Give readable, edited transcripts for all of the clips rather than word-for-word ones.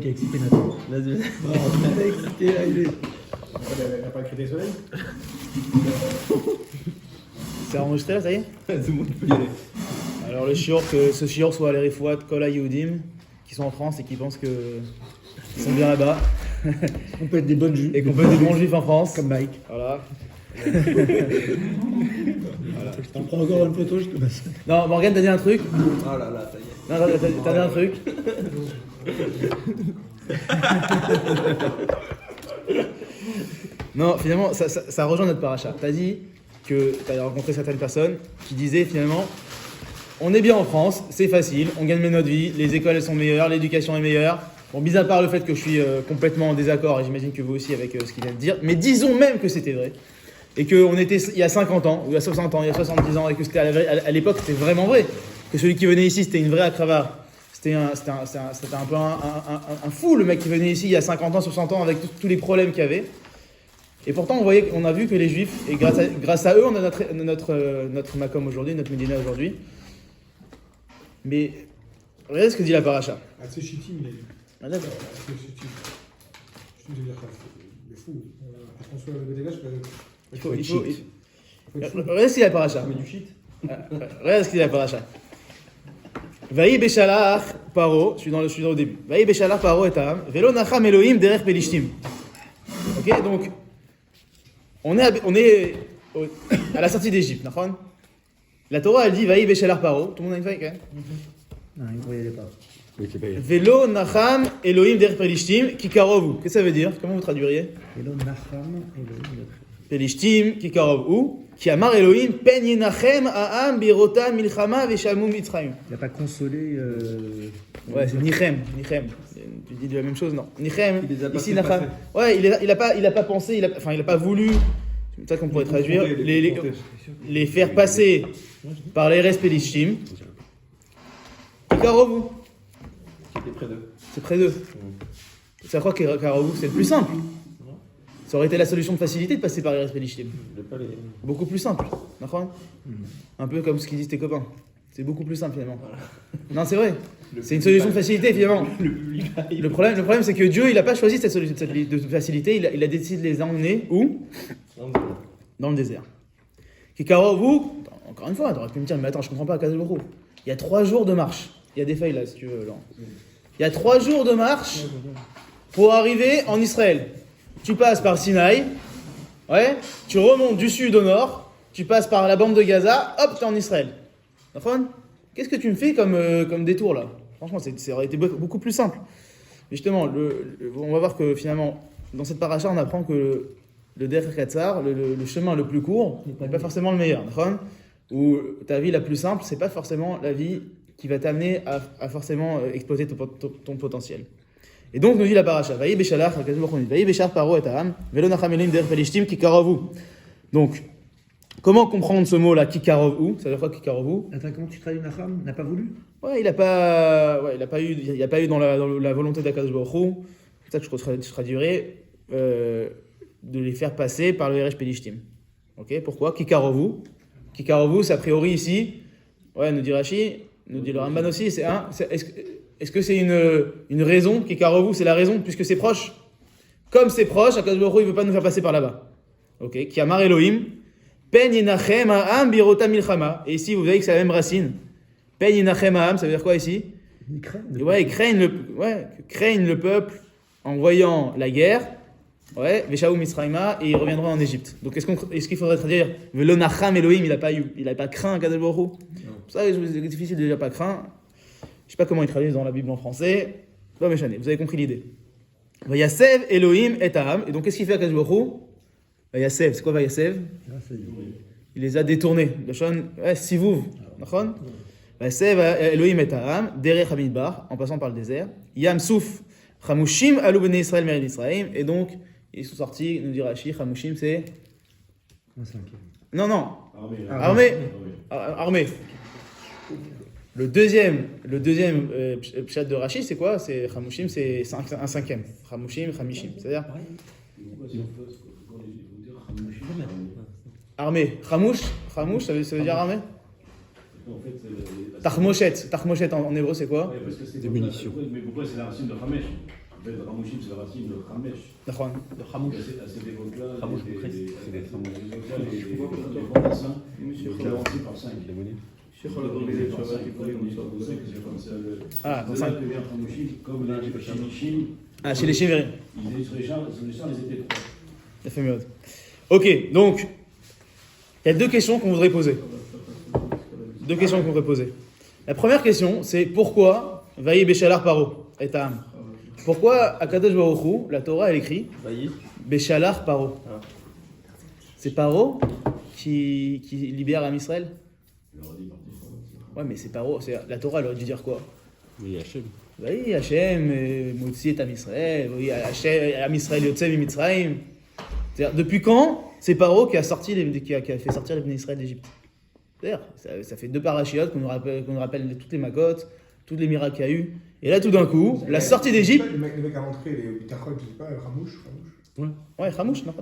Qui a excité Nathan. Vas-y. Il a excité, là, il est. Elle n'a pas créé soleil. C'est enregistré là, ça y est? Tout le monde peut y aller. Alors le shiur, que ce shiur soit les Refouat Kol HaYehudim qui sont en France et qui pensent qu'ils sont bien là-bas On peut être des bonnes juifs. et qu'on peut être des bons juifs en France. Comme Mike. Voilà. Je t'en prends encore une photo, je te passe. Non, Morgane, t'as dit un truc? Oh là là, ça y est. Non, t'as dit un truc? Non, finalement, ça rejoint notre paracha. T'as dit que t'as rencontré certaines personnes qui disaient finalement, on est bien en France, c'est facile, on gagne mieux notre vie, les écoles elles sont meilleures, l'éducation est meilleure. Bon, mis à part le fait que je suis complètement en désaccord, et j'imagine que vous aussi avec ce qu'il vient de dire, mais disons même que c'était vrai. Et qu'on était il y a 50 ans, ou il y a 60 ans, il y a 70 ans, et que c'était à l'époque c'était vraiment vrai. Que celui qui venait ici c'était une vraie akravah. C'était un peu un fou, le mec qui venait ici il y a 50 ans, 60 ans, avec tous les problèmes qu'il y avait. Et pourtant, on a vu que les Juifs, et grâce à eux, on a notre Makom aujourd'hui, notre Médina aujourd'hui. Mais regardez ce que dit la paracha. Ah, c'est Chittim, il a dit. Ah, d'accord. C'est Chittim. Je te dire ça. Il est fou. François le dégage, Il faut regardez ce qu'il dit la paracha. Mais du shit. Regardez ce qu'il dit la paracha. Vaï Béchalach Paro, je suis dans le début. Vaï Béchalach Paro et Am, Velo Nacham Elohim derech Pelishtim. Ok, donc on est à la sortie d'Égypte, d'accord? La Torah elle dit Vaï Béchalach Paro, tout le monde a une feuille quand même? Non, il ne voyait pas. Velo Nacham Elohim derech Pelishtim, Kikarovu. Qu'est-ce que ça veut dire? Comment vous traduiriez? Elo Nacham, Elo. Pelishtim, Kikarovu. Qui amar Elohim, pen yenachem ha'am birota milchama veshalmu mitzrayim. Il n'a pas consolé. Ouais, c'est Nichem. Tu dis de la même chose, non? Nichem, Il les a pas ici fait Nacham. passer. Ouais, il a pas pensé, il a pas voulu. C'est ça qu'on pourrait traduire. Les faire passer par les res Pelishtim. Kikarovu. Qui était près d'eux. C'est près d'eux. Ça croit que Kikarovu, c'est le plus simple. Ça aurait été la solution de facilité de passer par les res Pelishtim. Beaucoup plus simple, d'accord? Un peu comme ce qu'ils disent tes copains. C'est beaucoup plus simple finalement. Non, c'est vrai. C'est une solution de facilité finalement. Le problème, c'est que Dieu, il n'a pas choisi cette solution de facilité. Il a décidé de les emmener où? Dans le désert. Kikarovu, encore une fois, tu aurais pu me dire, mais attends, je comprends pas, Kadosh Baruch Hu. Il y a 3 jours de marche. Il y a des feuilles là, si tu veux, Laurent. Il y a 3 jours de marche pour arriver en Israël. Tu passes par Sinaï, ouais, tu remontes du sud au nord, tu passes par la bande de Gaza, hop, t'es en Israël. D'accord? Qu'est-ce que tu me fais comme détour là? Franchement, ça aurait été beaucoup plus simple. Mais justement, on va voir que finalement, dans cette paracha, on apprend que le Derech Katzar, le chemin le plus court, n'est pas forcément le meilleur. D'accord? Ou ta vie la plus simple, c'est pas forcément la vie qui va t'amener à forcément exploiter ton potentiel. Et donc, nous dit la paracha, Vaï Béchalach, Vaï Béchalach Paro et Aram, Velo Nacham Elohim derech Pelishtim, Kikarovu. Donc, comment comprendre ce mot-là, Kikarovu? Ça veut dire quoi, Kikarovu? Attends, comment tu traduis Nacham? N'a pas voulu? Ouais, il a pas eu dans la volonté d'Akadosh Baruch Hu. C'est ça que je traduirais, de les faire passer par le Eresh Pelishtim. Ok, pourquoi? Kikarovu, c'est a priori ici, ouais, nous dit Rashi, nous dit le Ramban aussi, est-ce que c'est une raison? Kikarovu, c'est la raison, puisque c'est proche. Comme c'est proche, Akadosh Baruch Hu, il ne veut pas nous faire passer par là-bas. Ok, Ki amar Elohim, pen yenachem ha'am birota milchama. Et ici, vous voyez que c'est la même racine. Pen yenachem ha'am, ça veut dire quoi ici? Il craint. Ouais, craignent le peuple en voyant la guerre. Ouais, Veshaou Misraïma, et ils reviendront en Égypte. Donc est-ce qu'il faudrait traduire Velo Nacham Elohim, il n'a pas craint Akadosh Baruch Hu? C'est pour ça que c'est difficile de dire pas craint. Je sais pas comment ils traduisent dans la Bible en français. Pas méchant, vous avez compris l'idée. Vayasev Elohim et Aham. Et donc qu'est-ce qu'il fait Akadosh Baruch Hu? Vayasev, c'est quoi Vayasev? Il les a détournés. Le shon, sivuv, d'accord? Vayasev Elohim et Aham, derech Hamidbar, en passant par le désert. Yam Souf, Chamushim alou bnei Israël mered Israël. Et donc ils sont sortis, nous dit Rashi, Chamushim c'est Un cinquième. non. Armée. Le deuxième pshat de Rashi, c'est quoi? C'est Chamushim, c'est un cinquième. Chamushim, Chamishim. C'est-à-dire armée. Chamouche, ça veut dire armée? Tachmoshet en hébreu, c'est quoi? Des munitions. Mais pourquoi c'est la racine de Hamesh? fait, Ramouchim, c'est la racine de Ramesh. D'accord. Le Hamouch. À cette époque-là, Ramouche les- Boutresse, les- c'est des les- Ramouches. les fondations, c'est avancé par 5. Ah, C'est cinq. là que vient Ramouchim, comme les Shinichim, Ah, chez les Chévéris. ils étaient sur les champs, ils étaient 3. La famille haute. Ok, donc, il y a deux questions qu'on voudrait poser. Deux questions qu'on voudrait poser. La première question, c'est pourquoi Vaïe Béchalar Paro et Ta'am? Pourquoi à Kadosh Baruch Hu, la Torah, elle écrit Vaïe. Béchalar Paro? Ah. C'est Paro qui libère Am Israël? Il leur a dit partir. Ouais, mais c'est Paro. La Torah, elle aurait dû dire quoi? Oui, Hachem. Oui, Hachem, Motzi et Am Israël, oui, Am Israël Yotze Mitzrayim. C'est-à-dire, depuis quand c'est Paro qui a fait sortir les Bnei Israël d'Égypte? C'est-à-dire, ça fait deux parachiotes qu'on nous rappelle toutes les magotes, tous les miracles qu'il y a eu. Et là, tout d'un coup, la sortie d'Égypte. Le mec à l'entrée, les bitachon, je sais pas, Ramouche. Ouais, Ramouche, non?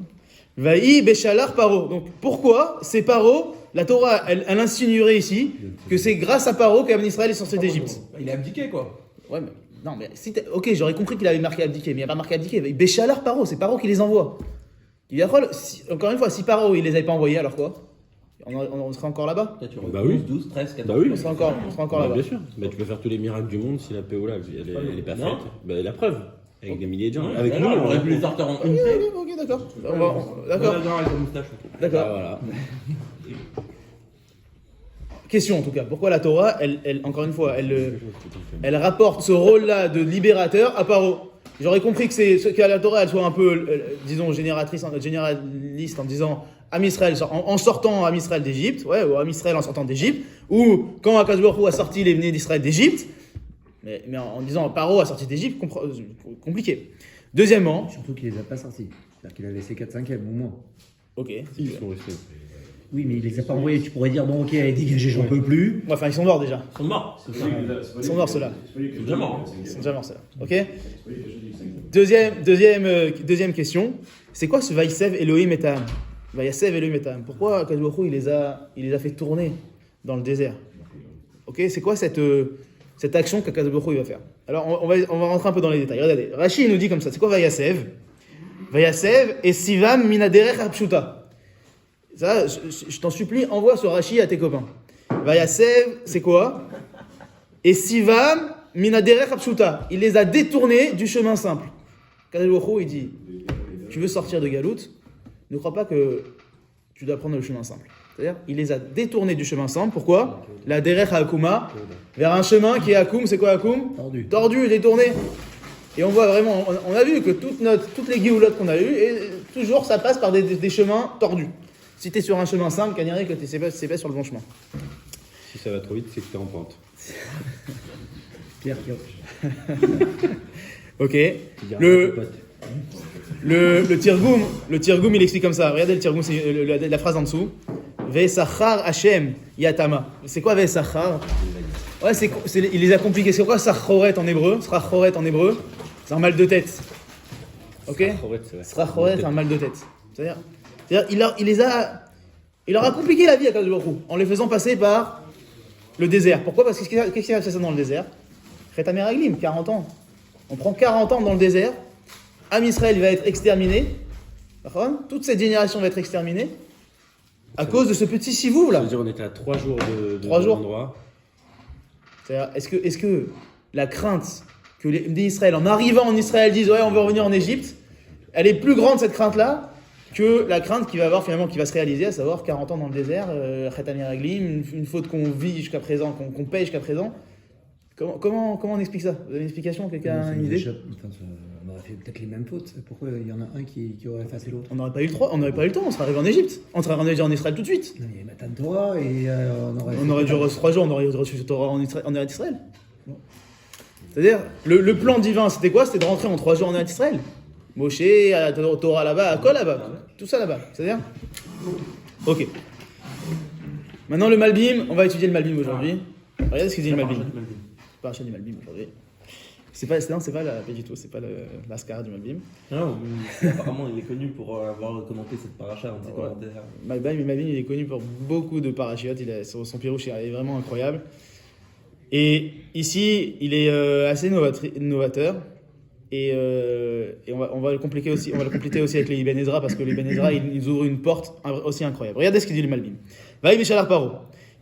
Vaï Béchalar Paro. Donc, pourquoi c'est Paro? La Torah, elle insinuerait ici que c'est grâce à Paro qu'Am Israël est sorti d'Égypte. Il a abdiqué, quoi. Ouais, mais non, mais si ok, j'aurais compris qu'il avait marqué abdiqué, mais il n'y a pas marqué abdiqué. Béchalar Paro, c'est Paro qui les envoie. Encore une fois, si Paro il les avait pas envoyés, alors quoi? On serait encore là-bas? Bah oui. 12, 13, 14. Bah oui. On serait encore Bah, là-bas. bien sûr. Mais tu peux faire tous les miracles du monde si la PO là, elle est pas Non. faite. Bah, la preuve. Avec des milliers de gens. Ouais, Avec nous, on on aurait pu les sortir en une seule. Ok, d'accord. D'accord. Avec la moustache. D'accord. voilà. Question en tout cas. Pourquoi la Torah, encore une fois, elle rapporte ce rôle-là de libérateur à Paro? J'aurais compris que la Torah, elle soit un peu, disons, généraliste en disant Am Israël, en sortant Am Israël d'Égypte, ouais, ou Am Israël en sortant d'Égypte, ou quand Akadosh Baruch Hu a sorti les Bnei d'Israël d'Égypte, mais en disant Paro a sorti d'Égypte, compliqué. Deuxièmement, Surtout qu'il les a pas sortis. C'est-à-dire qu'il a laissé 4/5e au moins. ok, Ils sont restés. Oui, mais il les a pas envoyés. Tu pourrais dire, bon, ok, allez, dégagez, j'en peux plus. enfin ils sont morts déjà. Ils sont morts. Ils sont morts ceux-là. Ils sont déjà morts. Ils sont déjà morts ceux-là. Ok. Deuxième question, c'est quoi ce Vaïsev Elohim et Ta'am? Vaïsev Elohim et Ta'am. Pourquoi Akadosh Baruch Hu, il les a fait tourner dans le désert? Ok, c'est quoi cette action qu'Akadosh Baruch Hu il va faire? Alors on va rentrer un peu dans les détails. Regardez, Rashi il nous dit comme ça. C'est quoi Vaïsev? Vaïsev et Sivam Minaderech Hapshuta. Ça, je t'en supplie, envoie ce Rashi à tes copains. Vaïsev, c'est quoi? Et Sivam Minaderech Hapshuta. Il les a détournés du chemin simple. Akadosh Baruch Hu, il dit, tu veux sortir de Galout, ne crois pas que tu dois prendre le chemin simple. C'est-à-dire, il les a détournés du chemin simple. Pourquoi? La derech Akuma, vers un chemin qui est Akum. C'est quoi Akum? Tordu. Tordu, détourné. Et on voit vraiment, on a vu que toutes les guéoulottes qu'on a eues, et toujours ça passe par des chemins tordus. Si tu es sur un chemin simple, Canary, que tu sais pas sur le bon chemin. Si ça va trop vite, c'est que t'es en pente. Pierre Pioche. Ok. Le Tirgoum, il explique comme ça. Regardez le Tirgoum, c'est la phrase en dessous. Ve'sachar Hashem Yatama. C'est quoi Ve'sachar? Ouais, il les a compliqués. C'est quoi Sachoret en hébreu? Sachoret en hébreu, c'est un mal de tête. Ok? Sachoret, c'est un mal de tête. C'est-à-dire il leur a compliqué la vie à Akadosh Baruch Hu en les faisant passer par le désert. Pourquoi? Parce que qu'est-ce qui a fait ça dans le désert? Chet Meraglim, 40 ans. On prend 40 ans dans le désert. Am Israël va être exterminé. Toute cette génération va être exterminée à cause de ce petit sivour là. C'est-à-dire on était à 3 jours de 3 jours. l'endroit. C'est-à-dire, est-ce que la crainte que les d'Israël, en arrivant en Israël, disent ouais, on veut revenir en Égypte, elle est plus grande cette crainte-là que la crainte qui va avoir finalement, qui va se réaliser, à savoir 40 ans dans le désert, Chet Meraglim, une faute qu'on vit jusqu'à présent, qu'on paye jusqu'à présent. Comment on explique ça? Vous avez une explication? Quelqu'un a une idée? On aurait fait peut-être les mêmes fautes. Pourquoi il y en a un qui aurait effacé l'autre? On n'aurait pas eu le temps, on serait arrivé en Égypte. On serait arrivé en Israël tout de suite. Non, il y avait Matan Torah et On aurait dû reçu 3 jours, on aurait reçu le Torah en Eretz Israël. C'est-à-dire, le plan divin, c'était quoi? C'était de rentrer en 3 jours en Eretz Israël. Moshe, Torah là-bas, à quoi là-bas? Tout ça là-bas. C'est-à-dire? Ok. Maintenant, le Malbim, on va étudier le Malbim aujourd'hui. Regardez ce qu'il dit le Malbim. Parachat du Malbim aujourd'hui. Pas du tout, c'est pas l'ascar du Malbim. Non, apparemment il est connu pour avoir commenté cette paracha dans ses commentaires. Malbim, il est connu pour beaucoup de parachiotes. Son pirouche est vraiment incroyable. Et ici, il est assez novateur. on va le compléter aussi avec les Ibn Ezra, parce que les Ibn Ezra, ils ouvrent une porte aussi incroyable. Regardez ce qu'il dit le Malbim. Vaï Bishalar Paro.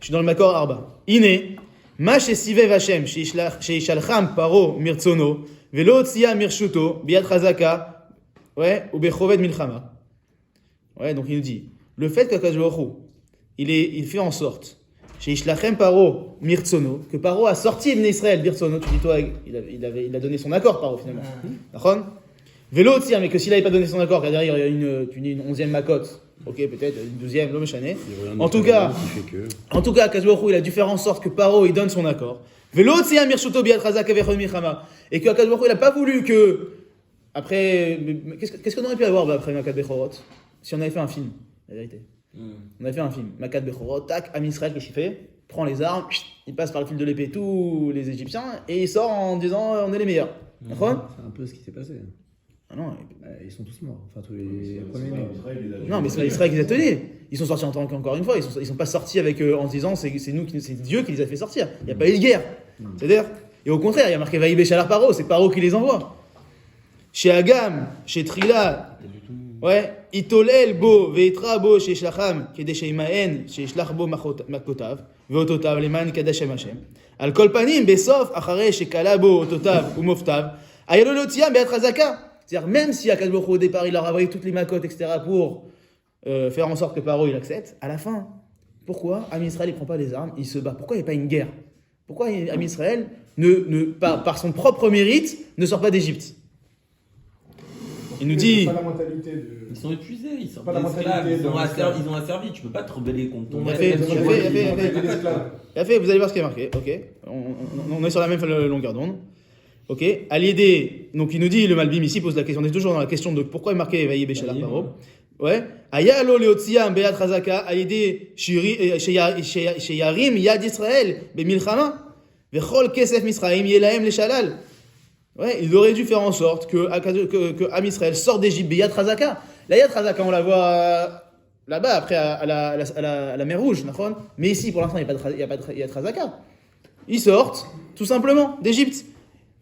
Je suis dans le Makor Arba. Iné, Ma Shesivev Hashem, Sheishalcham Paro Mirtsono, Velo Tzia Mirshuto, Biad Chazaka, ouais, ou Bechoved Milchama. Ouais, donc il nous dit, le fait qu'Akadosh Baruch Hu, il fait en sorte, Sheishlachem Paro Mirtsono, que Paro a sorti Ibn Israël Mirtsono, tu dis toi, il a donné son accord, Paro finalement. D'accord? Vélo Tzia, mais que s'il n'avait pas donné son accord, car derrière il y a une 11e macotte. Ok, peut-être une 12e, l'homme chané. En tout cas, Akadosh Baruch Hu, il a dû faire en sorte que Paro il donne son accord. Vélo Tzia Mirshuto Biad Chazaka Vechon Milchama. Et que Akadosh Baruch Hu, il n'a pas voulu que. Après. Qu'est-ce qu'on aurait pu avoir après Makat Bechorot? Si on avait fait un film, la vérité. On avait fait un film. Makat Bechorot, tac, Am Israël, qu'est-ce qu'il fait? Prend les armes, il passe par le fil de l'épée tous les Égyptiens et il sort en disant on est les meilleurs. D'accord? C'est un peu ce qui s'est passé. Ah non, Ils sont tous morts. Enfin, tous les premiers nés. non, mais c'est Israël qui les a tenus. Ils sont sortis en tant qu'encore une fois. Ils sont pas sortis avec en se disant c'est Dieu qui les a fait sortir. Il n'y a pas eu de guerre. C'est-à-dire, et au contraire, il y a marqué Vaïbé Shalar Paro, c'est Paro qui les envoie. Chez Agam, chez Trila, ouais, Itolel Bo, Veitra Bo, chez Shlacham, Kedesh Imaen, chez Shlachbo Makotav, Veototav, Leman Kadesh Hashem. Al Kolpanim, Besof, Achare, chez Kalabo, Ototav, ou Moftav, Ayololotia, Beatrazaka. C'est-à-dire, même si Akadosh Baruch Hu, au départ, il leur a envoyé toutes les macotes, etc., pour faire en sorte que Paro il accepte, à la fin, pourquoi Am Israël il prend pas les armes, il se bat? Pourquoi il n'y a pas une guerre? Pourquoi Am Israël, par son propre mérite, ne sort pas d'Égypte? Il nous dit. Pas la mentalité de. Ils sont épuisés, ils sont Pas la esclaves, mentalité ils ont asservi, tu peux pas te rebeller contre ton Il a fait, vous allez voir ce qui est marqué, ok. On est sur la même longueur d'onde. Ok, à l'idée, donc il nous dit, le Malbim ici pose la question, on est toujours dans la question de pourquoi il est marqué Vaïe Béchalar Paro. Ouais, Aya lo leotziam be'ad chazaka, à l'idée, sheyarim yad Israël, be'milchama, vechol kesef misraim yelahem leshalal. Ouais, il aurait dû faire en sorte que Am Israël sorte d'Égypte, be'yad chazaka. La yad chazaka, on la voit là-bas, après à la mer Rouge, mais ici, pour l'instant, il n'y a pas de yad chazaka. Ils sortent, tout simplement, d'Égypte.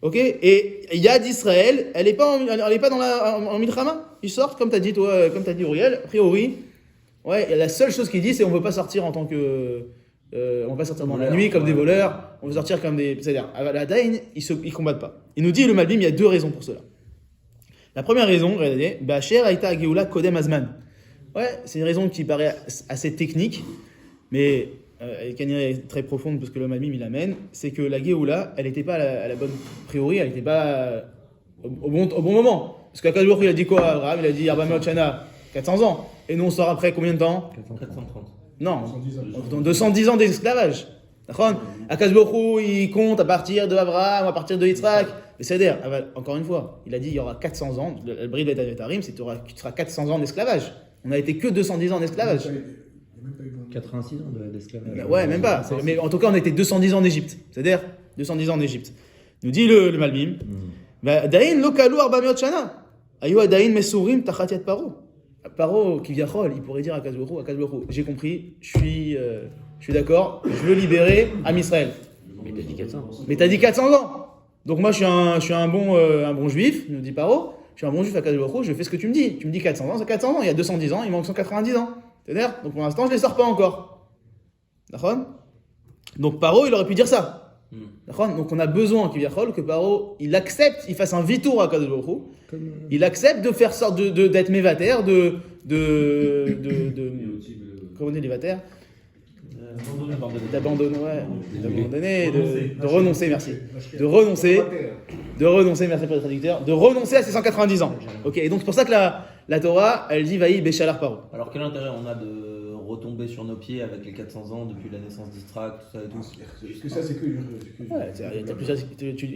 Ok, et Yad d'Israël, elle est pas en Milchama. Ils sortent, comme t'as dit toi, comme t'as dit Uriel, a priori. Ouais, la seule chose qu'il dit, c'est on veut pas sortir en tant que, on veut pas sortir dans la nuit comme des voleurs. On veut sortir comme des, c'est-à-dire à la Daïn, ils combattent pas. Il nous dit le Malbim, il y a deux raisons pour cela. La première raison, regardez, Ba'asher Aïta Geoula Kodem Azman. Ouais, c'est une raison qui paraît assez technique, mais qui est très profonde parce que le Malbim il amène, c'est que la Géoula, elle n'était pas à la bonne priori, elle n'était pas au bon moment. Parce qu'Akadosh Baruch Hu, il a dit quoi à Abraham? Il a dit Arbameot Shana, 400 ans. Et nous on sort après combien de temps? 430. Non, 210 ans d'esclavage. D'accord? Akadosh Baruch Hu, il compte à partir de Abraham, à partir de Yitzhak. Mais c'est-à-dire, encore une fois, il a dit il y aura 400 ans, le bride va être Tarim, c'est que tu seras 400 ans d'esclavage. On n'a été que 210 ans d'esclavage. 86 ans d'esclavage. Ouais, même pas. Mais en tout cas, on était 210 ans en Égypte. C'est-à-dire 210 ans en Égypte. Nous dit le Malbim. Daïn lo kalu arbameot shana. Ayu daïn mesurim tachat yad Paro. Paro qui viachol, il pourrait dire à Akadosh Baruch Hu, j'ai compris, je suis d'accord, je veux libérer Am Israël. Mais t'as dit 400 ans. Mais t'as dit 400 ans. Donc moi, je suis un bon juif, nous dit Paro. Je suis un bon juif à Akadosh Baruch Hu, je fais ce que tu me dis. Tu me dis 400 ans, c'est 400 ans. Il y a 210 ans, il manque 190 ans. C'est-à-dire, donc pour l'instant, je ne les sors pas encore. D'accord? Donc Paro, il aurait pu dire ça. D'accord? Donc on a besoin que Paro, il accepte, il fasse un vitour à Akadosh Baruch Hu. Il accepte de faire sorte d'être mévater, comment on dit les vater? D'abandonner, de renoncer, merci. De renoncer, merci pour le traducteur, de renoncer à ses 190 ans. Ok, et donc c'est pour ça que la Torah, elle dit Vaï Béchalar Paro. Alors quel intérêt on a de retomber sur nos pieds avec les 400 ans depuis la naissance d'Israël, tout ça et tout? Parce que ça, c'est que. Ouais, il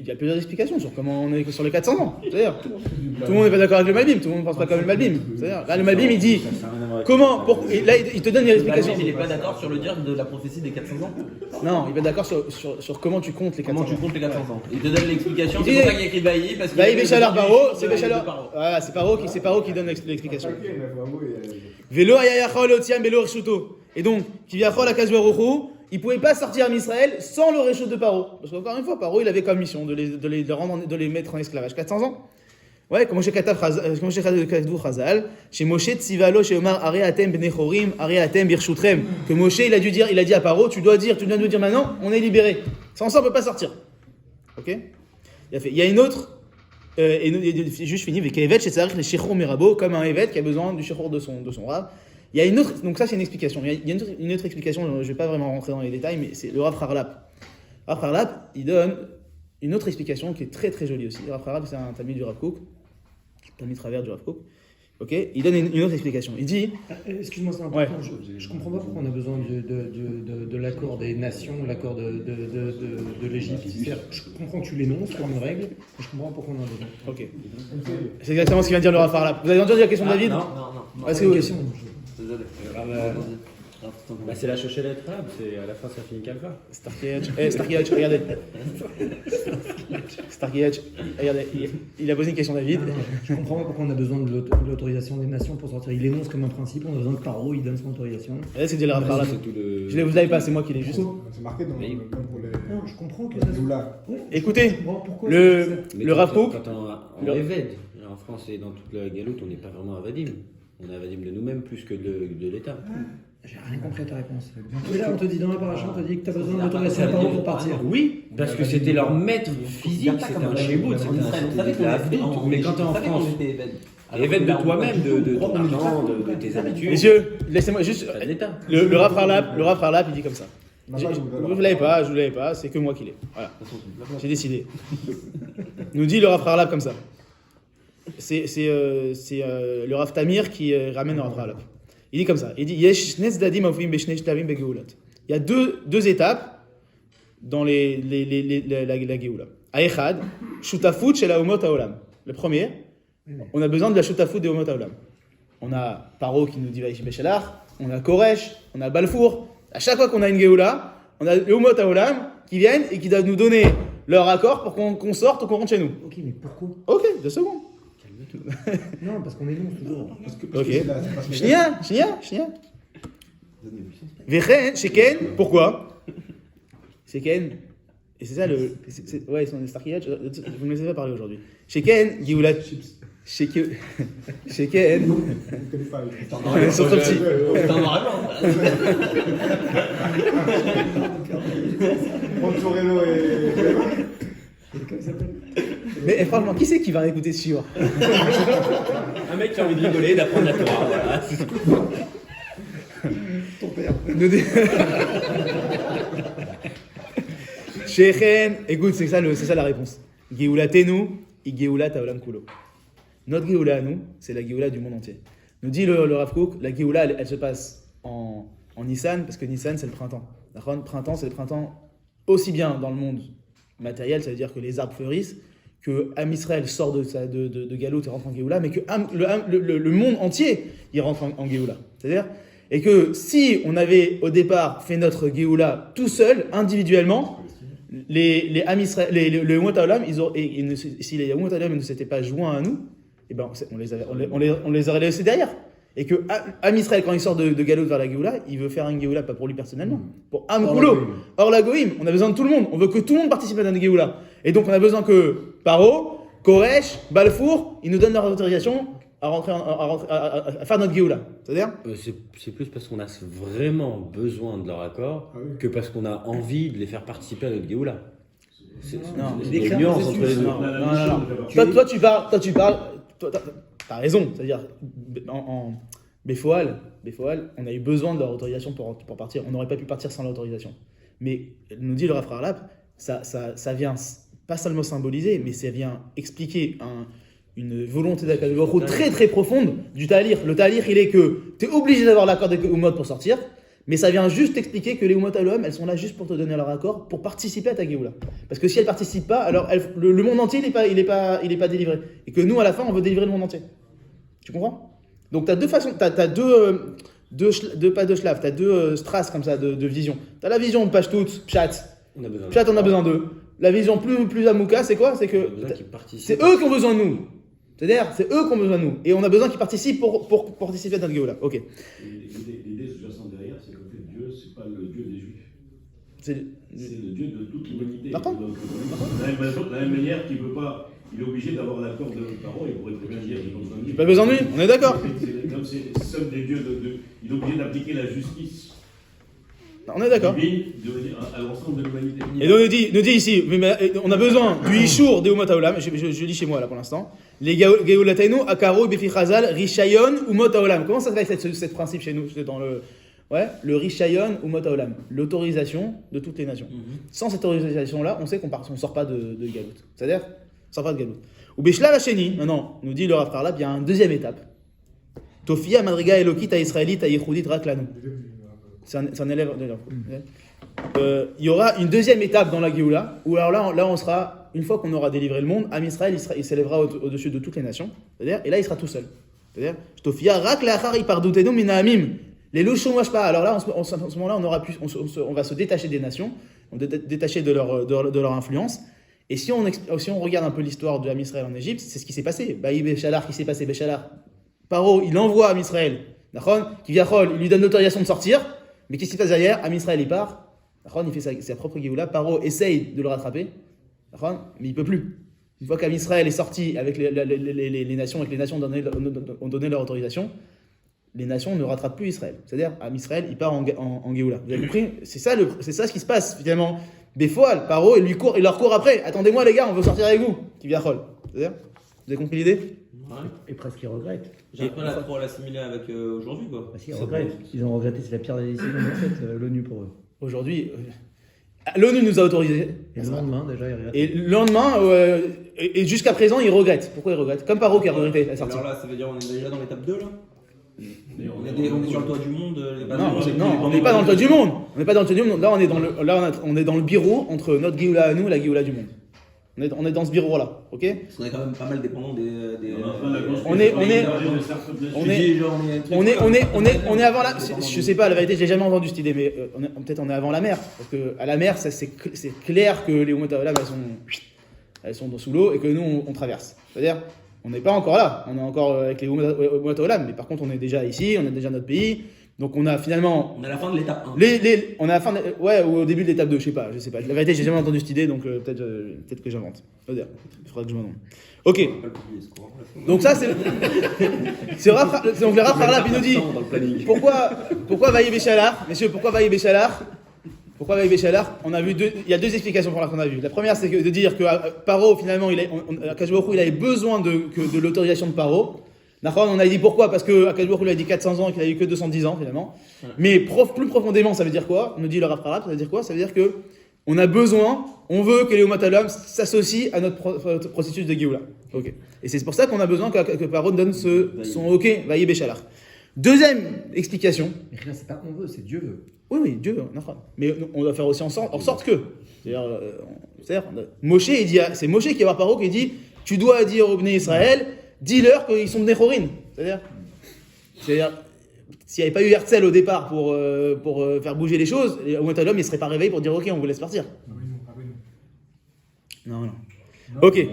y a plusieurs explications sur comment on est sur les 400 ans. C'est-à-dire, tout le monde n'est pas d'accord avec le Malbim, tout le monde ne pense pas comme le Malbim. C'est-à-dire, là, le Malbim, il dit comment. Là, il te donne une explication. Il n'est pas d'accord sur le dire de la prophétie des 400 ans? Non, il est pas d'accord sur comment tu comptes les 400 ans. Comment tu comptes les 400 ans? Il te donne l'explication, c'est pour ça qu'il y a écrit Vaï, parce que. Vaï Béchalar Paro, c'est Béchalar. Voilà, c'est Paro qui donne l'explication. Vélo ayayachol otiam vélo reshuto. Et donc, qui vient à Akadosh Baruch Hu, il ne pouvait pas sortir en Israël sans le réchaud de Paro. Parce qu'encore une fois, Paro, il avait comme mission de les mettre en esclavage 400 ans. Ouais, comme Moshe Katav Chazal, chez Moshe Tzivalo, chez Omar, Are Atem Benechorim, Are Atem Birshutrem, que Moshe il a dit à Paro, tu dois nous dire maintenant, on est libéré. Sans ça, on ne peut pas sortir. Ok? Il y a une autre, juste fini, avec Evet, chez Tzarich, les Shechour Mirabo, comme un Evet qui a besoin du Shechour de son Rav. Il y a une autre, donc ça c'est une explication. Il y a une autre explication, je ne vais pas vraiment rentrer dans les détails, mais c'est le Rav Harlap. Rav Harlap, il donne une autre explication qui est très très jolie aussi. Rav Harlap, c'est un talmid du Rav Kook, talmid travers du Rav Kook. Ok, il donne une autre explication. Il dit. Excuse-moi, c'est important. Je comprends pas pourquoi on a besoin de l'accord des nations, l'accord de l'Égypte. Je comprends que tu l'énonces comme une règle, mais je comprends pas pourquoi on en a besoin. Ok. C'est exactement ce qu'il vient de dire le Rav Harlap. Vous avez entendu la question de David? Non. Est-ce que vous... Désolé. C'est la chochelette rab, c'est à la fin ça finit calva. Starkiewicz, regardez. Starkiewicz, regardez. Il a posé une question à David. Je comprends pas pourquoi on a besoin de l'autorisation des nations pour sortir. Il énonce comme un principe, on a besoin de Paro, il donne son autorisation. Là, c'est dit le Rav Harlap. Vous l'avez pas, c'est moi qui l'ai juste. C'est marqué dans le pour les. Non, je comprends que ça Doula. Écoutez, le Rav Kook. Quand on évade, en France et dans toute la galoute, on n'est pas vraiment avadim. On est avadim de nous-mêmes plus que de l'État. J'ai rien compris à ta réponse. Et là, on te dit dans la paracha, on te dit que tu as besoin d'autorisation Paro pour partir. Oui, parce que c'était leur maître physique, c'était un chébout, c'était un avdout. Mais quand tu es en France, évade de toi-même, de ton argent, de tes habitudes. Messieurs, laissez-moi juste. Pas de l'État. Le Rav Harlap, il dit comme ça. Vous ne l'avez pas, je ne l'avais pas, c'est que moi qui l'ai. Voilà. J'ai décidé. Nous dit le Rav Harlap comme ça. C'est le Rav Tamir qui ramène le Rav Harlap. Il dit comme ça. Il dit Yesh shne tzdadim avim b'shnei shlavim begeulat. Il y a deux étapes dans la Géoula. Aechad, shutafut shel haomot haolam. Le premier, on a besoin de la shutafut des haomot haolam. On a Paro qui nous dit Vaïsh Beshalach, on a Koresh, on a Balfour. À chaque fois qu'on a une Géoula, on a les haomot haolam qui viennent et qui doivent nous donner leur accord pour qu'on sorte ou qu'on rentre chez nous. Ok, mais pourquoi? Ok, 2 secondes. Non, parce qu'on énonce toujours. Ok. Shnia. Vechen, Sheken, pourquoi? Sheken, et c'est ça le. Ouais, ils sont des Starkiewicz, vous ne me laissez pas parler aujourd'hui. Sheken, Geulat. Sheken. Je connais pas. Ils sont trop petits. T'en auras Montorello et. Comment il s'appelle? Mais franchement, qui c'est qui va écouter ce chiot? Un mec qui a envie de rigoler, d'apprendre la Torah, voilà. Ton père. Shechen, écoute, c'est ça la réponse. Geulatenu, i Geulat haolam kulo. Notre Géoula à nous, c'est la Géoula du monde entier. Nous dit le Rav Kook, la Géoula, elle se passe en Nissan, parce que Nissan, c'est le printemps. Le printemps, c'est le printemps aussi bien dans le monde matériel, ça veut dire que les arbres fleurissent, que Am Israël sort de Galout et rentre en Géoula, mais que le monde entier, il rentre en Géoula. C'est-à-dire, et que si on avait au départ fait notre Géoula tout seul, individuellement, les Am Israël, le Umot Haolam, si les Umot Haolam ne s'étaient pas joints à nous, eh ben, on les aurait laissés derrière. Et que Am Israël, quand il sort de Galout vers la Géoula, il veut faire une Géoula, pas pour lui personnellement, pour Am Kulo. Or la Goïm, on a besoin de tout le monde. On veut que tout le monde participe à notre Géoula. Et donc on a besoin que Paro, Koresh, Balfour, ils nous donnent leur autorisation à rentrer à faire notre Géoula. C'est-à-dire C'est plus parce qu'on a vraiment besoin de leur accord que parce qu'on a envie de les faire participer à notre Géoula. C'est une nuance entre les deux. Non. Toi, tu parles. T'as raison. C'est-à-dire, en Béfoal, on a eu besoin de leur autorisation pour partir. On n'aurait pas pu partir sans leur autorisation. Mais, nous dit le Rav Harlap, ça vient pas seulement symboliser, mais ça vient expliquer une volonté d'Akadosh très très profonde du Ta'alir. Le Ta'alir, il est que tu es obligé d'avoir l'accord des Umot pour sortir, mais ça vient juste expliquer que les Umot Haolam, elles sont là juste pour te donner leur accord, pour participer à ta Géoula. Parce que si elles ne participent pas, alors le monde entier, il est pas délivré. Et que nous, à la fin, on veut délivrer le monde entier. Tu comprends? Donc tu as deux façons, tu as deux strass comme ça de vision. Tu as la vision Pashtout, Pshat. Pshat, on a besoin d'eux. La vision plus amouka, c'est quoi? C'est que c'est eux qui ont besoin de nous. C'est-à-dire, c'est eux qui ont besoin de nous. Et on a besoin qu'ils participent pour participer à notre Géoula. Ok. L'idée sous-jacente derrière, c'est qu'en fait, Dieu, c'est pas le Dieu des Juifs. C'est le Dieu de toute l'humanité. D'accord. De la même manière qu'il ne veut pas il est obligé d'avoir l'accord de Paro, il pourrait très bien dire, J'ai pas besoin de lui, on est d'accord. Donc c'est seul des dieux, il est obligé d'appliquer la justice On est d'accord. divine à l'ensemble de l'humanité. Et donc nous dit ici, on a besoin du Ishour de Umot Haolam, je lis chez moi là pour l'instant. Les Geulatainu, Akaro, Befi Chazal, Rishayon, Umot Haolam. Comment ça se fait ce principe chez nous? C'est dans le Rishayon, Umot Haolam, l'autorisation de toutes les nations. Sans cette autorisation-là, on sait qu'on ne sort pas de Galout. C'est-à-dire, on ne sort pas de Galout. Ou Beshla Vacheni, maintenant, nous dit le Rav Karlab, il y a une deuxième étape. Tofia, Madriga, Elokit, à Israélite, à Yehoudit, Raklanou. C'est un élève de il y aura une deuxième étape dans la Géoula, où alors là on sera, une fois qu'on aura délivré le monde, Am Israël il s'élèvera au-dessus de toutes les nations, c'est-à-dire, et là il sera tout seul. C'est-à-dire, Tofia, Rak, Lachar, Ipardutenu, Minaamim. Les louchons ne pas. Alors là, en ce moment-là, on va se détacher des nations, on va détacher de leur influence. Et si on regarde un peu l'histoire de Am Israël en Égypte, c'est ce qui s'est passé. Baï Béchalar, qui s'est passé, Béchalar. Paro, il envoie Am Israël, il lui donne l'autorisation de sortir. Mais qu'est-ce qui se passe derrière? Am Israël il part, il fait sa propre Géoula, Paro essaye de le rattraper, mais il ne peut plus. Une fois qu'Am Israël est sorti avec les nations, et que les nations ont donné leur autorisation, les nations ne rattrapent plus Israël. C'est-à-dire, Am Israël il part en Géoula. Vous avez compris? C'est ça ce qui se passe finalement. Béfoal, Paro, il leur court après. Attendez-moi les gars, on veut sortir avec vous. Kiviachol. C'est-à-dire, vous avez compris l'idée? Et presque ils regrettent. J'ai pas trop à l'assimiler avec aujourd'hui, quoi. Bah si, ils regrettent. Ils ont regretté, c'est la pire des décisions qu'a faite l'ONU pour eux. Aujourd'hui, l'ONU nous a autorisé. Et le lendemain, déjà, ils regrettent. Et le lendemain, et jusqu'à présent, ils regrettent. Pourquoi ils regrettent? Comme Paro qui a regretté la sortie. Alors là, ça veut dire qu'on est déjà dans l'étape 2 là. On est sur le toit du monde. Non, on n'est pas dans le toit du monde. On n'est pas dans le toit du monde. Là, on est dans le bureau entre notre Géoula à nous et la Géoula du monde. On est dans ce bureau-là, ok? Parce qu'on est quand même pas mal dépendant des. On est avant la. Je sais pas, la vérité, j'ai jamais entendu cette idée, mais peut-être on est avant la mer, parce que à la mer, c'est clair que les Umot Haolam elles sont sous l'eau et que nous on traverse. C'est-à-dire, on n'est pas encore là, on est encore avec les Umot Haolam, mais par contre on est déjà ici, on a déjà notre pays. Donc on a finalement. On est à la fin de l'étape 1. On est à la fin ou au début de l'étape 2, je sais pas. La vérité, j'ai jamais entendu cette idée, donc peut-être que j'invente. Il faudra que je m'en donne. Ok. Donc ça c'est. Donc le Rav Karlab, il nous dit. Pourquoi Vaïe Béchalar, messieurs, pourquoi Vaïe Béchalar? On a vu il y a deux explications pour qu'on a vu. La première, c'est de dire que Paro, finalement, Akadosh Baruch Hu, il avait besoin de l'autorisation de Paro. On a dit pourquoi? Parce que Akadosh Baruch Hu a dit 400 ans et qu'il a eu que 210 ans finalement. Mais plus profondément, ça veut dire quoi? Nous dit le Rav Karlab, ça veut dire quoi? Ça veut dire que on veut que les Umot Haolam s'associent à notre processus de Géoula. Ok. Et c'est pour ça qu'on a besoin que Paro donne son OK, Vaïe Béchalar. Deuxième explication. Mais là, c'est pas qu'on veut, c'est Dieu veut. Oui, Dieu veut. Mais on doit faire aussi en sorte que. C'est-à-dire, Moshe, c'est Moshe qui va voir Paro qui dit tu dois dire au Bnei Israël, dis-leur qu'ils sont des Chorin. C'est-à-dire, s'il n'y avait pas eu Herzl au départ pour faire bouger les choses, les Umot Haolam, ils ne seraient pas réveillés pour dire ok, on vous laisse partir. Non. Ok.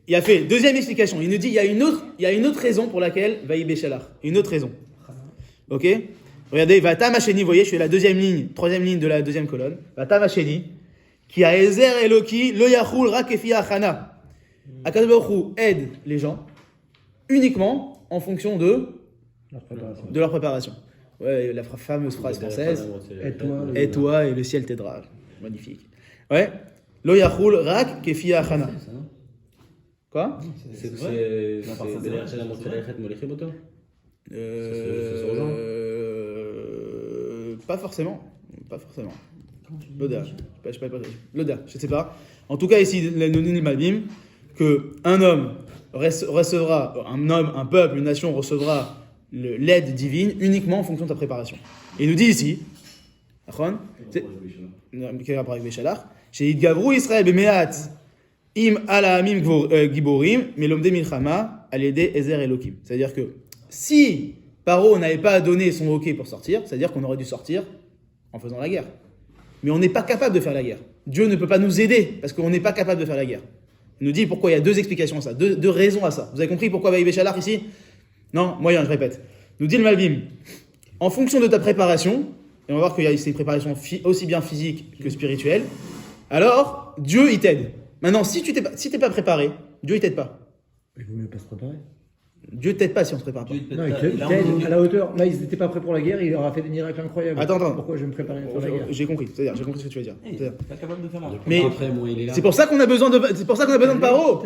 Il a fait deuxième explication. Il nous dit il y a une autre raison pour laquelle Vaïe Béchalar. Une autre raison. Ok. Regardez, Vatam Hasheni, vous voyez, je suis à la troisième ligne de la deuxième colonne. Vatam Hasheni, qui a Ezer Eloki, Lo Yachul Rakefi Achana. Akadosh Baruch Hu aide les gens uniquement en fonction de leur préparation. Ouais, la fameuse phrase française. Aide-toi et le ciel t'aidera. Magnifique. Ouais. Lo Yachul Rakefi Achana. Quoi? C'est pas forcément. Loda, je sais pas. En tout cas, ici, le Malbim, qu'un homme recevra, un peuple, une nation recevra l'aide divine uniquement en fonction de sa préparation. Et il nous dit ici, quel rapport avec Béchalar, chez Idgavrou Israël Bemeat, Im ala amim giborim, melomde milchama, alédé ezer elokim. C'est-à-dire que si Paro n'avait pas donné son OK pour sortir, c'est-à-dire qu'on aurait dû sortir en faisant la guerre. Mais on n'est pas capable de faire la guerre. Dieu ne peut pas nous aider parce qu'on n'est pas capable de faire la guerre. Il nous dit pourquoi il y a deux explications à ça, deux raisons à ça. Vous avez compris pourquoi Vaïe Béchalar ici? Non, moyen, je répète. Nous dit le Malbim, en fonction de ta préparation, et on va voir qu'il y a ces préparations aussi bien physiques que spirituelles, alors Dieu il t'aide. Maintenant, si t'es pas préparé, Dieu il t'aide pas. Il vaut mieux pas se préparer. Dieu t'aide pas si on se prépare pas. Dieu te Non, pète il ta- t'aide là, on- à la hauteur. Là, ils n'étaient pas prêts pour la guerre, il leur a fait des miracles incroyables. Attends. Pourquoi je vais me préparer pour la guerre? J'ai compris. C'est-à-dire, j'ai compris ce que tu veux dire. Hey, C'est-à-dire, t'es pas capable de faire un. Mais- Après, moi, il est là. c'est pour ça qu'on a besoin de Paro.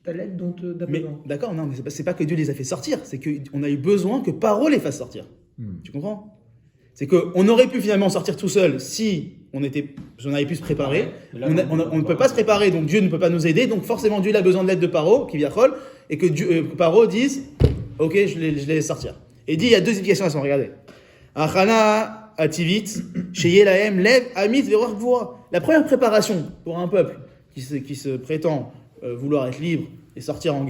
T'as l'aide dont t'as Mais besoin. d'accord, non, mais c'est pas que Dieu les a fait sortir, c'est qu'on a eu besoin que Paro les fasse sortir. Tu comprends? C'est qu'on aurait pu finalement sortir tout seul si on avait pu se préparer. Mais là, On ne peut pas se préparer, donc Dieu ne peut pas nous aider. Donc forcément, Dieu il a besoin de l'aide de Paro, qui vient Chol, et que Paro dise ok, je les laisse sortir. Et dit il y a deux explications à ça, regardez. Achana ativit, chez Lahem, lev, amit, veror gvura. La première préparation pour un peuple qui se prétend vouloir être libre et sortir en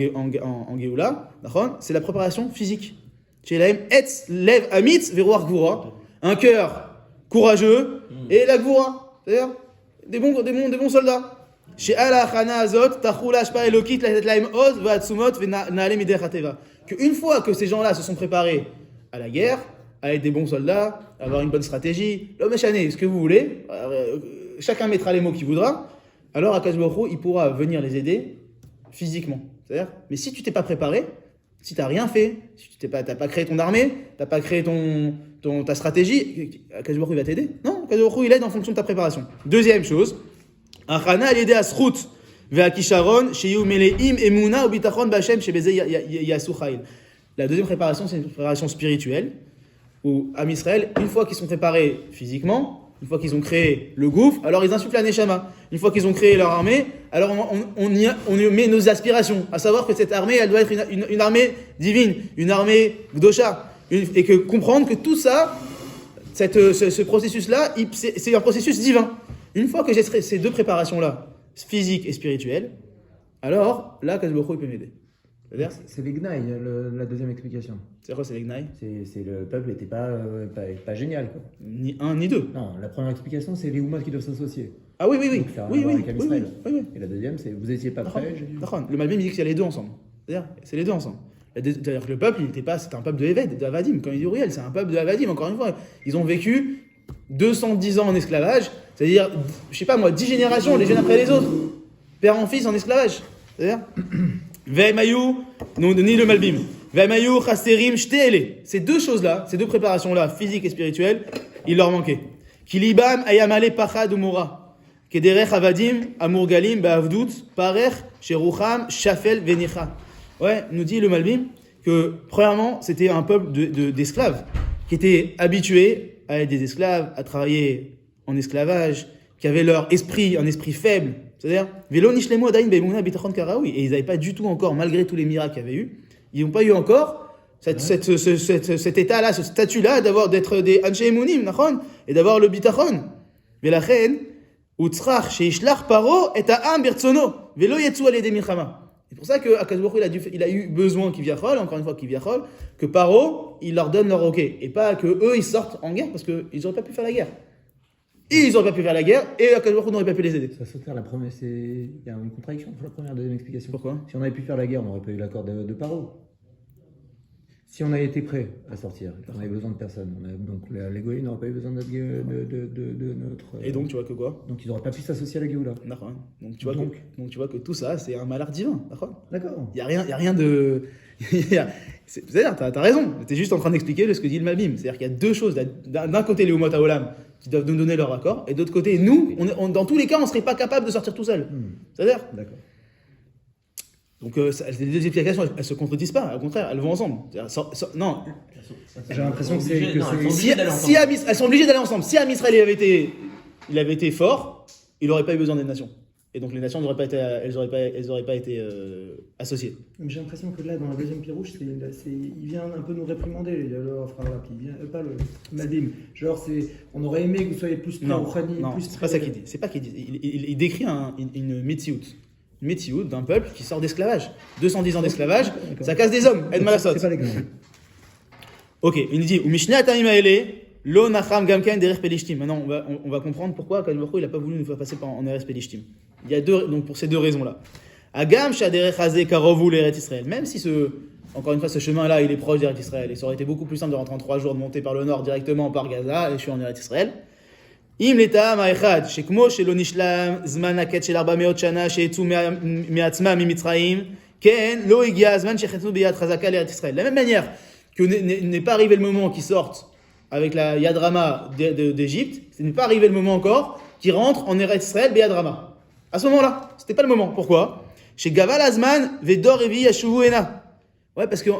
Géoula, c'est la préparation physique. Chez Lahem, etz, lev, amit, veror gvura. Un cœur courageux et la gvura, c'est-à-dire des bons soldats. Chez Allah Achana Azot, Tachula Shpa Elokit, Lahem Oz, Vatsumot, Naale Midech Hateva. Qu'une fois que ces gens-là se sont préparés à la guerre, à être des bons soldats, à avoir une bonne stratégie, l'homme échané, ce que vous voulez, chacun mettra les mots qu'il voudra, alors Akadosh Baruch Hu, il pourra venir les aider physiquement. C'est-à-dire, mais si tu t'es pas préparé, si tu n'as rien fait, si tu n'as pas créé ton armée, tu n'as pas créé ta stratégie, Akadosh Baruch Hu, il va t'aider. Non, Akadosh Baruch Hu, il aide en fonction de ta préparation. Deuxième chose, Achana al-yedei asrut ve'akisharon sheyu meleim emuna ubitachon b'Hashem shebeze yasu chayil. La deuxième préparation, c'est une préparation spirituelle où Am Israël, une fois qu'ils sont préparés physiquement, une fois qu'ils ont créé le gouffre, alors ils insufflent la neshama. Une fois qu'ils ont créé leur armée, alors on y met nos aspirations, à savoir que cette armée, elle doit être une armée divine, une armée gdosha, et que comprendre que tout ça, ce processus-là, c'est un processus divin. Une fois que j'ai ces deux préparations-là, physique et spirituelle, alors là, Akadosh Baruch Hu peut m'aider. C'est-à-dire, C'est les Gnaï, la deuxième explication. c'est quoi, c'est les Gnaï? C'est le peuple n'était pas génial, quoi. Ni un ni deux. Non, la première explication, c'est les Oumas qui doivent s'associer. Ah oui. Donc, ça a rien à voir avec Am Israël. Oui. Et la deuxième, c'est vous n'étiez pas prêts. D'accord. Le Malbim, il dit qu'il y a les deux ensemble. C'est-à-dire, c'est les deux ensemble. C'est-à-dire que le peuple, c'était un peuple de Eved, de Avadim, comme il dit Uriel, c'est un peuple de Avadim, encore une fois. Ils ont vécu 210 ans en esclavage, c'est-à-dire, je sais pas moi, 10 générations, les unes après les autres. Père en fils en esclavage. C'est-à-dire, Ve'emayu, nous ni le Malbim. Ve'emayu, chasterim, shte'ele. Ces deux choses-là, ces deux préparations-là, physique et spirituelle, il leur manquait. Kilibam, ayamale, pachad, umura. Kederech, avadim, amurgalim, ba'avdut, parech, sherucham, shafel, venicha. Ouais, nous dit le Malbim que, premièrement, c'était un peuple d'esclaves qui étaient habitués à être des esclaves, à travailler en esclavage, qui avaient leur esprit, un esprit faible. C'est-à-dire, Velo nishlemu adain be'emuna bitachon karaoui. Et ils n'avaient pas du tout encore, malgré tous les miracles qu'il y avait eu, ils n'ont pas eu encore cet état-là, ce statut-là, d'être des anshe emunim, nachon, et d'avoir le bitachon. Velachen, utzrach sheishlach paro et ha'am birtsono, velo yetsu al yedei milchama. C'est pour ça que Akadosh Baruch Hu, il a eu besoin qu'Iviachol, encore une fois qu'Iviachol, que Paro, il leur donne leur ok. Et pas que eux ils sortent en guerre, parce qu'ils n'auraient pas pu faire la guerre. Ils n'auraient pas pu faire la guerre, et Akadosh Baruch Hu n'aurait pas pu les aider. Ça saute faire la première, il y a une contradiction entre la première et la deuxième explication. Pourquoi? Si on avait pu faire la guerre, on n'aurait pas eu l'accord de Paro. Si on avait été prêt à sortir, on avait besoin de personne. Donc les Goïs n'auraient pas eu besoin de notre. Et donc tu vois que quoi? Donc ils n'auraient pas pu s'associer à la Géoula. D'accord. Donc tu vois que tout ça, c'est un malheur divin. D'accord. D'accord. Il y a rien de. C'est-à-dire, t'as raison. T'es juste en train d'expliquer ce que dit le Malbim. C'est-à-dire qu'il y a deux choses. D'un côté, les Umot HaOlam qui doivent nous donner leur accord, et d'autre côté, nous, dans tous les cas, on ne serait pas capable de sortir tout seul. C'est-à-dire. D'accord. Donc les deux explications, elles ne se contredisent pas. Au contraire, elles vont ensemble. Non. J'ai l'impression que c'est. Elles sont obligées d'aller ensemble. Si Am Israël il avait été fort, il n'aurait pas eu besoin des nations. Et donc les nations n'auraient pas été associées. J'ai l'impression que là, dans la deuxième pirouche, il vient un peu nous réprimander, le frère Rapi, pas le Madim. Genre, on aurait aimé que vous soyez plus prêts au Khani. Non, c'est pas ça qu'il dit. C'est pas qu'il dit. Il décrit une Metsiout. Une Metsiout d'un peuple qui sort d'esclavage. 210 ans d'esclavage, ça casse des hommes. Ed Malasot. C'est pas les gars. Ok, il nous dit Umishna Taim Aele, Lo Nacham Gamken Derech Pelishtim. Maintenant, on va comprendre pourquoi Akadosh Baruch Hu, il n'a pas voulu nous faire passer en Eretz Pelishtim. Il y a donc pour ces deux raisons-là. Agam Shaderech Hazeh Karovu l'Eretz Israël. Même si encore une fois, ce chemin-là, il est proche d'Eretz Israël, et ça aurait été beaucoup plus simple de rentrer en 3 jours, de monter par le nord directement par Gaza, et je suis en Eretz Israël. אם לטעם האחד, שכמו שלא נשלם זמן הקץ של 400 שנה שיצאו מעצמם ממצרים, כן, לא הגיע הזמן שיחצו ביד חזקה לארץ ישראל. De la même manière que n'est pas arrivé le moment qu'ils sortent avec la Yad Rama d'Égypte, ce n'est pas arrivé le moment encore qu'ils rentrent en Eretz Israël Beyad Rama. À ce moment-là, c'était pas le moment. Pourquoi? Chez Gaval Azman, Vedor Evi Yashuvu Ena. Ouais, parce que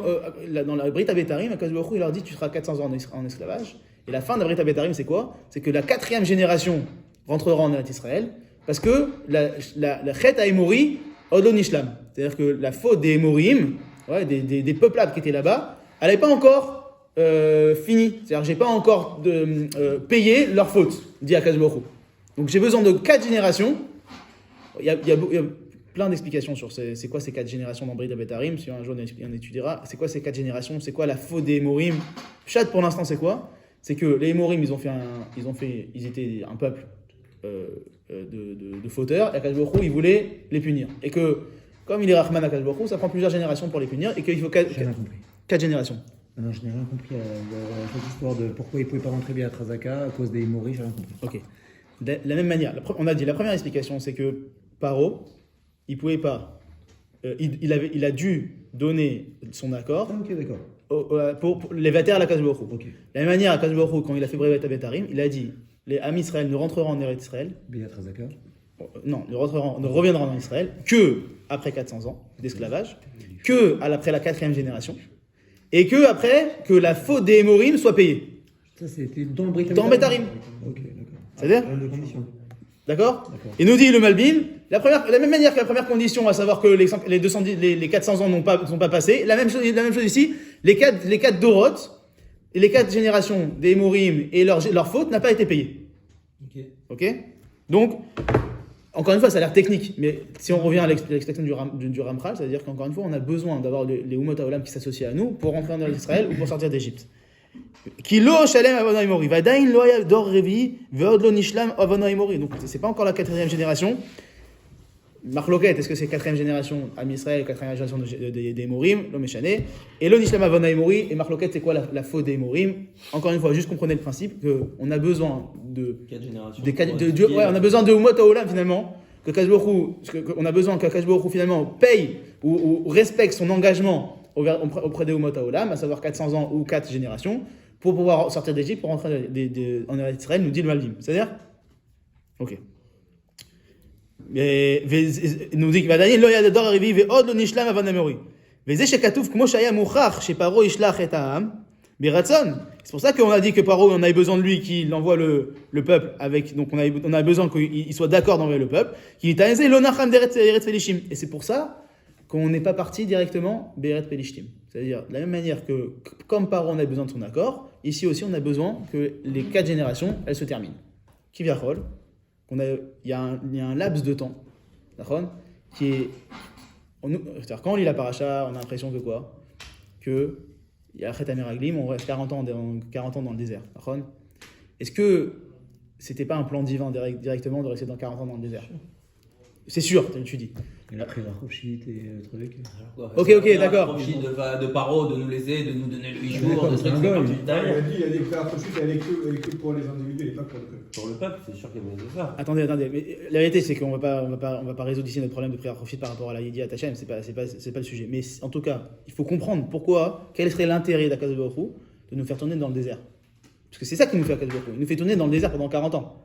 dans la Brit Abetarim, Akadosh Baruch Hu, il leur dit tu seras 400 ans en esclavage. Et la fin de la Brit Abetarim, c'est quoi? C'est que la 4e génération rentrera en Eretz Israël parce que la Chet Haemori Odlo Nishlam. C'est-à-dire que la faute des Emorim, ouais, des peuplades qui étaient là-bas, elle n'est pas encore finie. C'est-à-dire que j'ai pas encore payé leur faute, dit Akadosh Baruch Hu. Donc j'ai besoin de 4 générations. Il y a plein d'explications sur c'est quoi ces 4 générations dans Brit Abetarim. Si un jour on étudiera, c'est quoi ces 4 générations, c'est quoi la faute des Emorim. Pshat pour l'instant c'est quoi? C'est que les Emorim ils étaient un peuple de fauteurs et Akadosh Baruch Hu il voulait les punir. Et que comme il est Rahman Akadosh Baruch Hu, ça prend plusieurs générations pour les punir et qu'il faut 4 générations. Non, je n'ai rien compris cette histoire de pourquoi ils ne pouvaient pas rentrer bien à Trasaka à cause des Emoris, j'ai rien compris. Ok. De la même manière, on a dit la première explication c'est que Paro il pouvait pas, il a dû donner son accord. Ah, ok, d'accord. Pour les Vater à la Akadosh Baruch Hu. Ok. De la même manière, Akadosh Baruch Hu, quand il a fait Brit Abetarim, il a dit les Am Israël ne rentreront en Eretz Israël. Bien à Trasaka. Non, ne reviendront en Israël que après 400 ans d'esclavage, que après la 4e génération, et que après que la faute des Emorim soit payée. Ça, c'était dans le Brit Dans Betarim. Ok, d'accord. C'est-à-dire De conditions. D'accord. Et nous dit le Malbim, la même manière que la première condition, à savoir que les 400 ans sont pas passés, la même chose ici, les 4 Dorot, et les 4 générations des Emorim et leur faute n'a pas été payée. Ok. Donc, encore une fois, ça a l'air technique, mais si on revient à l'explication du Ramchal, c'est-à-dire qu'encore une fois, on a besoin d'avoir les Umot HaOlam qui s'associent à nous pour rentrer en Israël ou pour sortir d'Égypte. Kilo Shalem Avon Haemori. Vadain lo haya dor revi veod lo nishlam Avon Haemori. Donc c'est pas encore la 4e génération. Marloquette, est-ce que c'est 4e génération Am Israël, 4e génération des Emorim, lo meshane. Et lo nishlam Avon Haemori. Et Marloquette, c'est quoi la faute des Emorim? Encore une fois, juste comprenez le principe qu'on a besoin de 4 générations. On a besoin de Umot HaOlam finalement. Que Akadosh Baruch Hu, on a besoin qu'Akadosh Baruch Hu finalement paye ou respecte son engagement auprès des Umot HaOlam, à savoir 400 ans ou 4 générations, pour pouvoir sortir d'Égypte, pour rentrer en Eretz Israël, nous dit le Malbim. C'est-à-dire? Ok. Nous dit que Daniel lo yador arrivi ve'od lo nishlam avan hamori. Ve'zeh shekatuv kmo shaya muchach sheparo yishlach et ha'am biratzon. C'est pour ça qu'on a dit que Paro, on avait besoin de lui, qu'il envoie le peuple avec. Donc on a besoin qu'il soit d'accord d'envoyer le peuple. Qu'il ta'ezeh lo nacham d'Eretz Pelishtim. Et c'est pour ça qu'on n'est pas parti directement Beret Pelishtim. C'est-à-dire, de la même manière que, comme Paro, on a besoin de son accord, ici aussi, on a besoin que les 4 générations, elles se terminent. Kivyachol, il y a un laps de temps, d'accord, qui est... c'est-à-dire, quand on lit la paracha, on a l'impression que quoi? Que, il y a Chet HaMeraglim, on reste 40 ans dans le désert, d'accord. Est-ce que c'était pas un plan divin directement de rester dans 40 ans dans le désert? C'est sûr, tu dis. Et la Khirachouchit et le truc. Ok, d'accord. Profite de Paro, de nous léser, de nous donner le 8 jours, D'accord, de c'est un trucs goy. comme tu détailles. Il a dit que la franchise, elle est que pour les individus et pas pour le peuple. Pour le peuple, c'est sûr qu'il y a besoin de ça. Attendez, mais la vérité c'est qu'on va pas résoudre ici notre problème de prière profite par rapport à la Yediat Hashem, c'est pas le sujet. Mais en tout cas, il faut comprendre quel serait l'intérêt d'Akadosh Baruch Hu de nous faire tourner dans le désert. Parce que c'est ça qui nous fait Akadosh Baruch Hu. Il nous fait tourner dans le désert pendant 40 ans.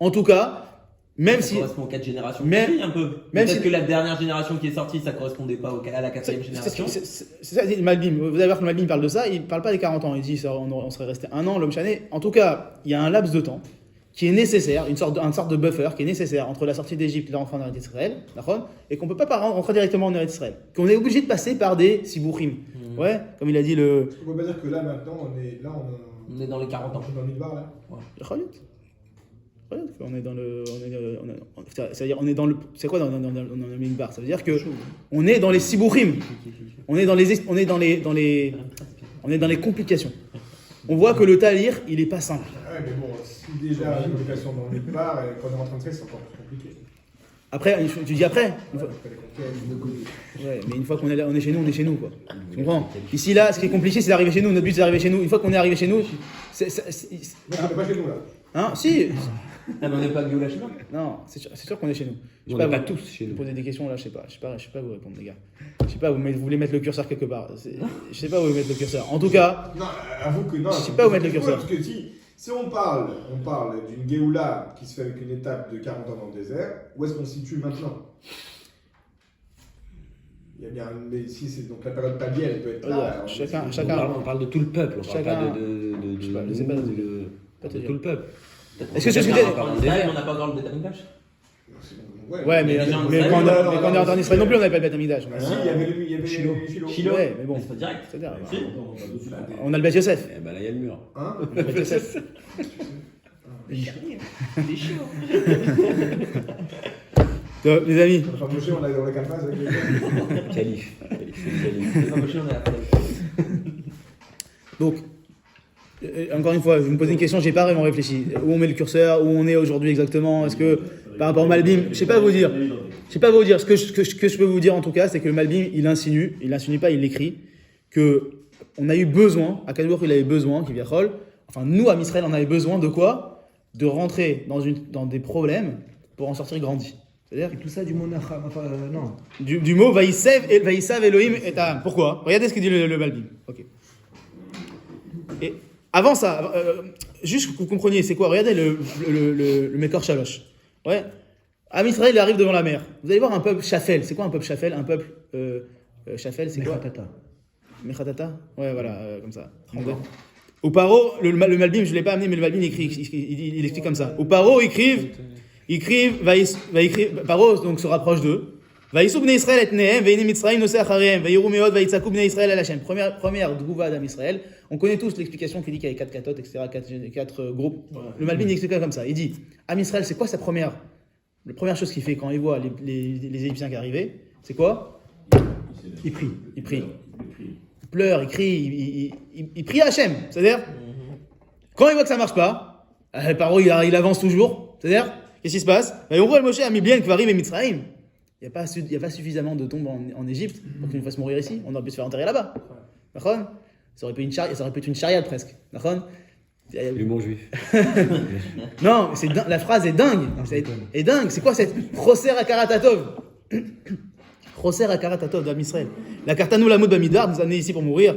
En tout cas, même ça si correspond aux 4 générations. Même- un peu. même Peut-être si- que la dernière génération qui est sortie, ça correspondait pas à la 4e génération. c'est ça, c'est le Malbim. Vous allez voir que le Malbim parle de ça, il parle pas des 40 ans. Il dit on serait resté un an, l'homme chané. En tout cas, il y a un laps de temps qui est nécessaire, une sorte de buffer qui est nécessaire entre la sortie d'Égypte et la rentrée en Eretz Israël, d'accord, et qu'on peut pas rentrer directement en Eretz Israël. Qu'on est obligé de passer par des sibuchim. Ouais, comme il a dit le. On peut pas dire que là, maintenant, On est dans les 40 ans. on est dans le midbar, là. On est dans le. C'est-à-dire, on est dans le. C'est quoi dans le minbar? Ça veut dire que on est dans les sibuchim. On est dans les complications. On voit que le talir, il est pas simple. Ouais, mais bon, si déjà une obligation dans le midbar, et quand on est en train de faire, c'est encore plus compliqué. Après, tu dis après. Une fois- Après les conquêtes. Ouais, mais une fois qu'on est chez nous, on est chez nous, quoi. Tu comprends? Ici, là, ce qui est compliqué, c'est d'arriver chez nous. Notre but, c'est d'arriver chez nous. Une fois qu'on est arrivé chez nous, Mais on n'est pas chez nous, là. Hein? Si. Ah, mais on n'est pas Géoula chez nous. Non, c'est sûr qu'on est chez nous. Je sais On n'est pas vous- tous chez Vous nous. posez des questions là, je sais pas vous répondre, les gars. Je sais pas, vous voulez mettre le curseur quelque part. Je sais pas où mettre le curseur. En tout cas, Non, avoue que non. Je sais pas où mettre le curseur. Parce que si on parle d'une Géoula qui se fait avec une étape de 40 ans dans le désert, où est-ce qu'on se situe maintenant? Il y a bien, mais si c'est donc la période palier, elle peut être là. alors, chacun, On parle de tout le peuple, on parle Chacun- pas de je sais pas, je sais pas, pas te de dire. tout le peuple. Est-ce que c'est ce que On t'es- n'a pas encore le Betamikdash. Ouais, mais déjà, on quand sait. on est en Israël non plus, on n'avait pas le Beth Amikdash. Ah, si, il y avait Shiloh. Shiloh. Ouais, mais bon. Mais c'est pas direct. C'est-à-dire, Si. on a le Beth Yosef. Eh ben là, il y a le mur. Hein? On a le Beth Yosef. Donc, les amis, Enfin, Moshe, on a dans la calfase avec les gars. Calife. C'est pas moché, on est à la donc, encore une fois, vous me posez une question, j'ai pas vraiment réfléchi. Où on met le curseur, où on est aujourd'hui exactement, est-ce que par rapport au Malbim, je sais pas vous dire. Ce que je peux vous dire en tout cas, c'est que le Malbim, il insinue pas, il l'écrit, que on a eu besoin, à Kadour il avait besoin, qui vient Chol, enfin nous à Misraël, on avait besoin de quoi? De rentrer dans des problèmes pour en sortir grandi. C'est-à-dire Et tout ça du monacham, enfin, non. du mot Vaïsav Elohim et Ta'am. Pourquoi? Regardez ce que dit le Malbim. Ok. Et avant ça, juste que vous compreniez, c'est quoi? Regardez le Mekor Shalosh. Ouais. Am Israël, il arrive devant la mer. Vous allez voir un peuple Shafel. C'est quoi un peuple Shafel? Un peuple Shafel, c'est quoi? Mechatata. Mechatata? Ouais, voilà, comme ça. Au paro, le Malbim, je ne l'ai pas amené, mais le Malbim il explique comme ça. Au paro, paro donc se rapproche d'eux. Vaïsou bnei Israël et nehem, veini Mitzrayim noseh achariem, vaïrou meod, vaïtzakou bnei Israël al Hashem. Première drouva d'Am Israël. On connaît tous l'explication qui dit qu'il y avait 4 katotes, etc., 4 groupes. Le Malbim il explique comme ça. Il dit, Am Israël, c'est quoi la première chose qu'il fait quand il voit les Égyptiens qui arrivaient? C'est quoi? Il prie. Il pleure, il crie, il prie à Hachem. C'est-à-dire, quand il voit que ça marche pas, Paro il avance toujours. C'est-à-dire, qu'est-ce qui se passe? On voit le Moshe a mis bien qu'il va arriver Mitzrayim. Il n'y a pas suffisamment de tombes en Égypte pour qu'il nous fasse mourir ici. On aurait pu se faire enterrer là-bas. D'accord? Ça aurait pu être une chariade presque. D'accord? L'humour juif. Non, la phrase est dingue. C'est dingue. C'est quoi cette Choser Akaratatov? Choser Akaratatov d'Am Israël. La Kartanou Lamoud Bamidbar nous a amenés ici pour mourir.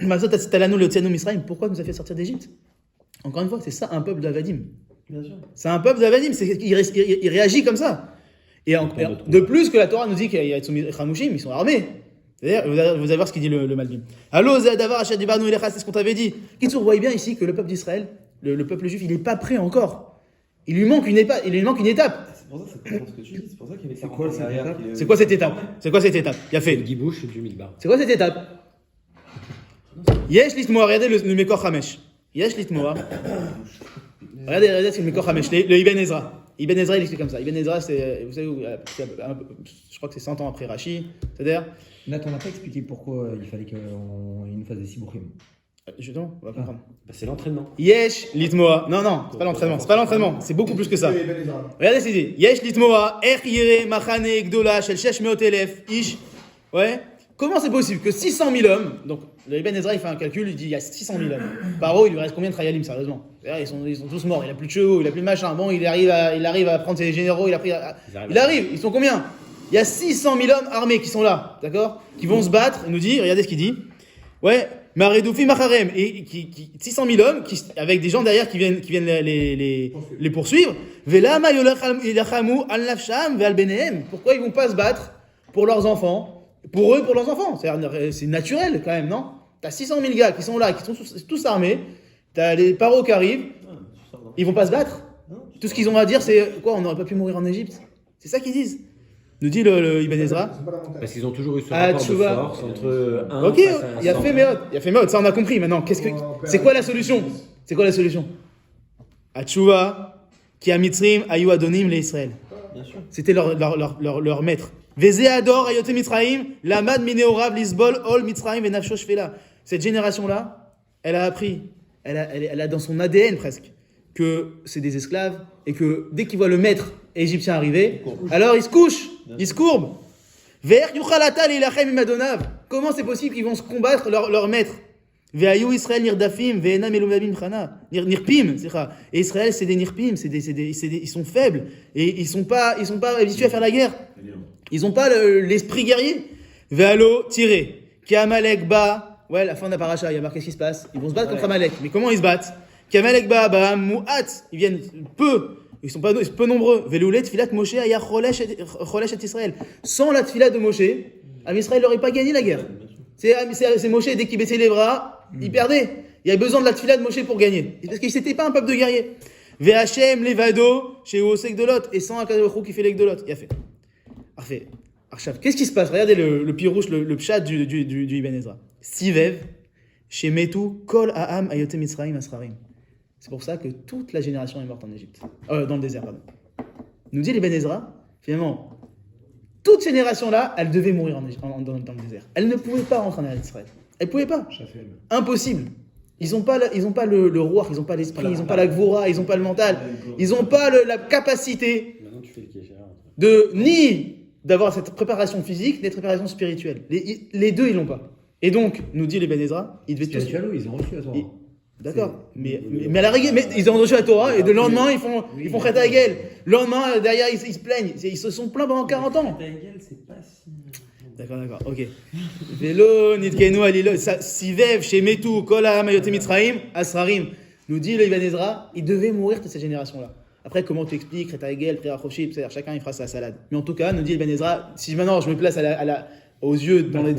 Mazot Atzitalanou Leotzianou Misraïm. Pourquoi il nous a fait sortir d'Égypte? Encore une fois, c'est ça un peuple d'Avadim. Bien sûr. C'est un peuple d'Avadim. Il réagit comme ça. Et de plus que la Torah nous dit qu'il y a Chamushim, ils sont armés. C'est-à-dire, vous allez voir ce qu'il dit le Malbim. Allo Zadavar Hachet Dibarnou Elecha, c'est ce qu'on t'avait dit. Kitsour, vous voyez bien ici que le peuple d'Israël, le peuple juif, il n'est pas prêt encore. Il lui manque une étape. C'est pour ça, c'est pour ce que tu dis. C'est pour ça qu'il y avait 40 quoi, ans cette derrière étape qui- C'est quoi cette étape? Il a fait. Le guibouche du Midbar. C'est quoi cette étape? Yesh Litmoa, regardez le Mekor Hamesh. Yesh Litmoa. Regardez c'est le Mekor Hamesh, le Ibn Ezra. Ibn Ezra, il explique comme ça. Ibn Ezra, c'est, vous savez, je crois que c'est 100 ans après Rashi. C'est-à-dire, Nathan n'a pas expliqué pourquoi il fallait qu'il nous fasse des sibouchim. justement, on va comprendre. Bah, c'est l'entraînement. Yesh Litmoa. Non, c'est pas l'entraînement. C'est beaucoup plus que ça. Regardez ce qu'il dit. Yesh Litmoa, Er Yere Machane Gdola, Shel Shesh Meot Elef, Ish. Ouais. Comment c'est possible que 600 000 hommes, donc le Ibn Ezra il fait un calcul, il dit il y a 600 000 hommes. Paro, il lui reste combien de Trayalim, sérieusement? Ils sont tous morts, il a plus de chevaux, il a plus de machin. Bon, il arrive à prendre ses généraux, il arrive, ils sont combien? Il y a 600 000 hommes armés qui sont là, d'accord? Qui vont se battre, il nous dit, regardez ce qu'il dit. Ouais, Maredoufi Macharem, et 600 000 hommes avec des gens derrière qui viennent les poursuivre. Velama Yolachamu al Nafsham Ve'al Benehem. Pourquoi ils vont pas se battre pour leurs enfants? Pour eux, pour leurs enfants. C'est naturel quand même, non? T'as 600 000 gars qui sont là, qui sont tous armés. T'as les paros qui arrivent. Ils vont pas se battre. Tout ce qu'ils ont à dire, c'est quoi? On n'aurait pas pu mourir en Égypte. C'est ça qu'ils disent. Nous dit le Ibn Ezra. Parce qu'ils ont toujours eu ce Ah, rapport de Tchouva. force entre un Ok, face à un il y a cent. fait Méod. Ça on a compris. Maintenant, c'est quoi la solution? C'est quoi la solution? Atchouva, qui a Mitzrim, Ayu Adonim, les Israël. Bien sûr. C'était leur maître. Vezé Ador, Ayote Mitzraim, Lamad Mineorav, Lisbol, Ol Mitzraim, Venafsho Shfela. Cette génération-là, elle a appris, elle a dans son ADN presque, que c'est des esclaves et que dès qu'ils voient le maître égyptien arriver, alors ils se couchent, ils se courbent. Ver Yuchalata Lilachem Imadonav. Comment c'est possible qu'ils vont se combattre leur maître? Ve'ayu Israël nirdafim, ve'ena melumabim chana. Nirpim, c'est ça. Et Israël, c'est des nirpim, ils sont faibles. Et ils sont pas habitués à faire la guerre. Ils ont pas l'esprit guerrier. Ve'alo, tiré. Ki Amalek ba. Ouais, la fin de la paracha, il y a marqué ce qui se passe. Ils vont se battre contre Amalek. Mais comment ils se battent? Ki Amalek ba, mu'at. Ils viennent peu. Ils sont peu nombreux. Ve'loulet tfilat Moshe aya cholesh et Israël. Sans la tfilat de Moshe, Israël n'aurait pas gagné la guerre. C'est Moshe, dès qu'il baissait les bras, il perdait. Il y avait besoin de la tefila de Moshe pour gagner. Parce qu'il n'était pas un peuple de guerriers. V'Hachem levado, chez Osek de Lot, et sans un Kadosh Baruch Hu qui fait l'ek de Lot. Il a fait. Parfait. Qu'est-ce qui se passe? Regardez le pirouche, le pshat du Ibn Ezra. Sivev, chez Metu, Kol Aham Ayotem Mitzrayim Asrarim. C'est pour ça que toute la génération est morte en Égypte. Dans le désert, pardon. Nous dit l'Ibn Ezra, finalement, toute génération-là, elle devait mourir dans le désert. Elle ne pouvait pas rentrer en Eretz Israël. Elle ne pouvait pas. Impossible. Ils n'ont pas le roi, ils n'ont pas l'esprit, ils n'ont pas la gvoura, ils n'ont pas le mental. Ils n'ont pas la capacité ni d'avoir cette préparation physique, ni cette préparation spirituelle. Les deux, ils l'ont pas. Et donc, nous dit les Ben Ezra, ils devaient tous... Ils ont reçu la Torah. D'accord, mais à la rigueur, ils ont reçu la Torah et le lendemain ils font Chet Hagel. Le lendemain derrière ils se plaignent, ils se sont plaints pendant 40 ans. Chet Hagel, c'est pas si. D'accord, ok. Vélo nitkenu alilo sivev chez Metu kol ha'am hayotem Mitzrayim asrarim. Nous dit le Ibn Ezra, ils devaient mourir toute cette génération là. Après comment tu expliques Chet Hagel, Pri Achoshim, c'est-à-dire chacun il fera sa salade. Mais en tout cas, nous dit Ibn Ezra, si maintenant je me place aux yeux dans les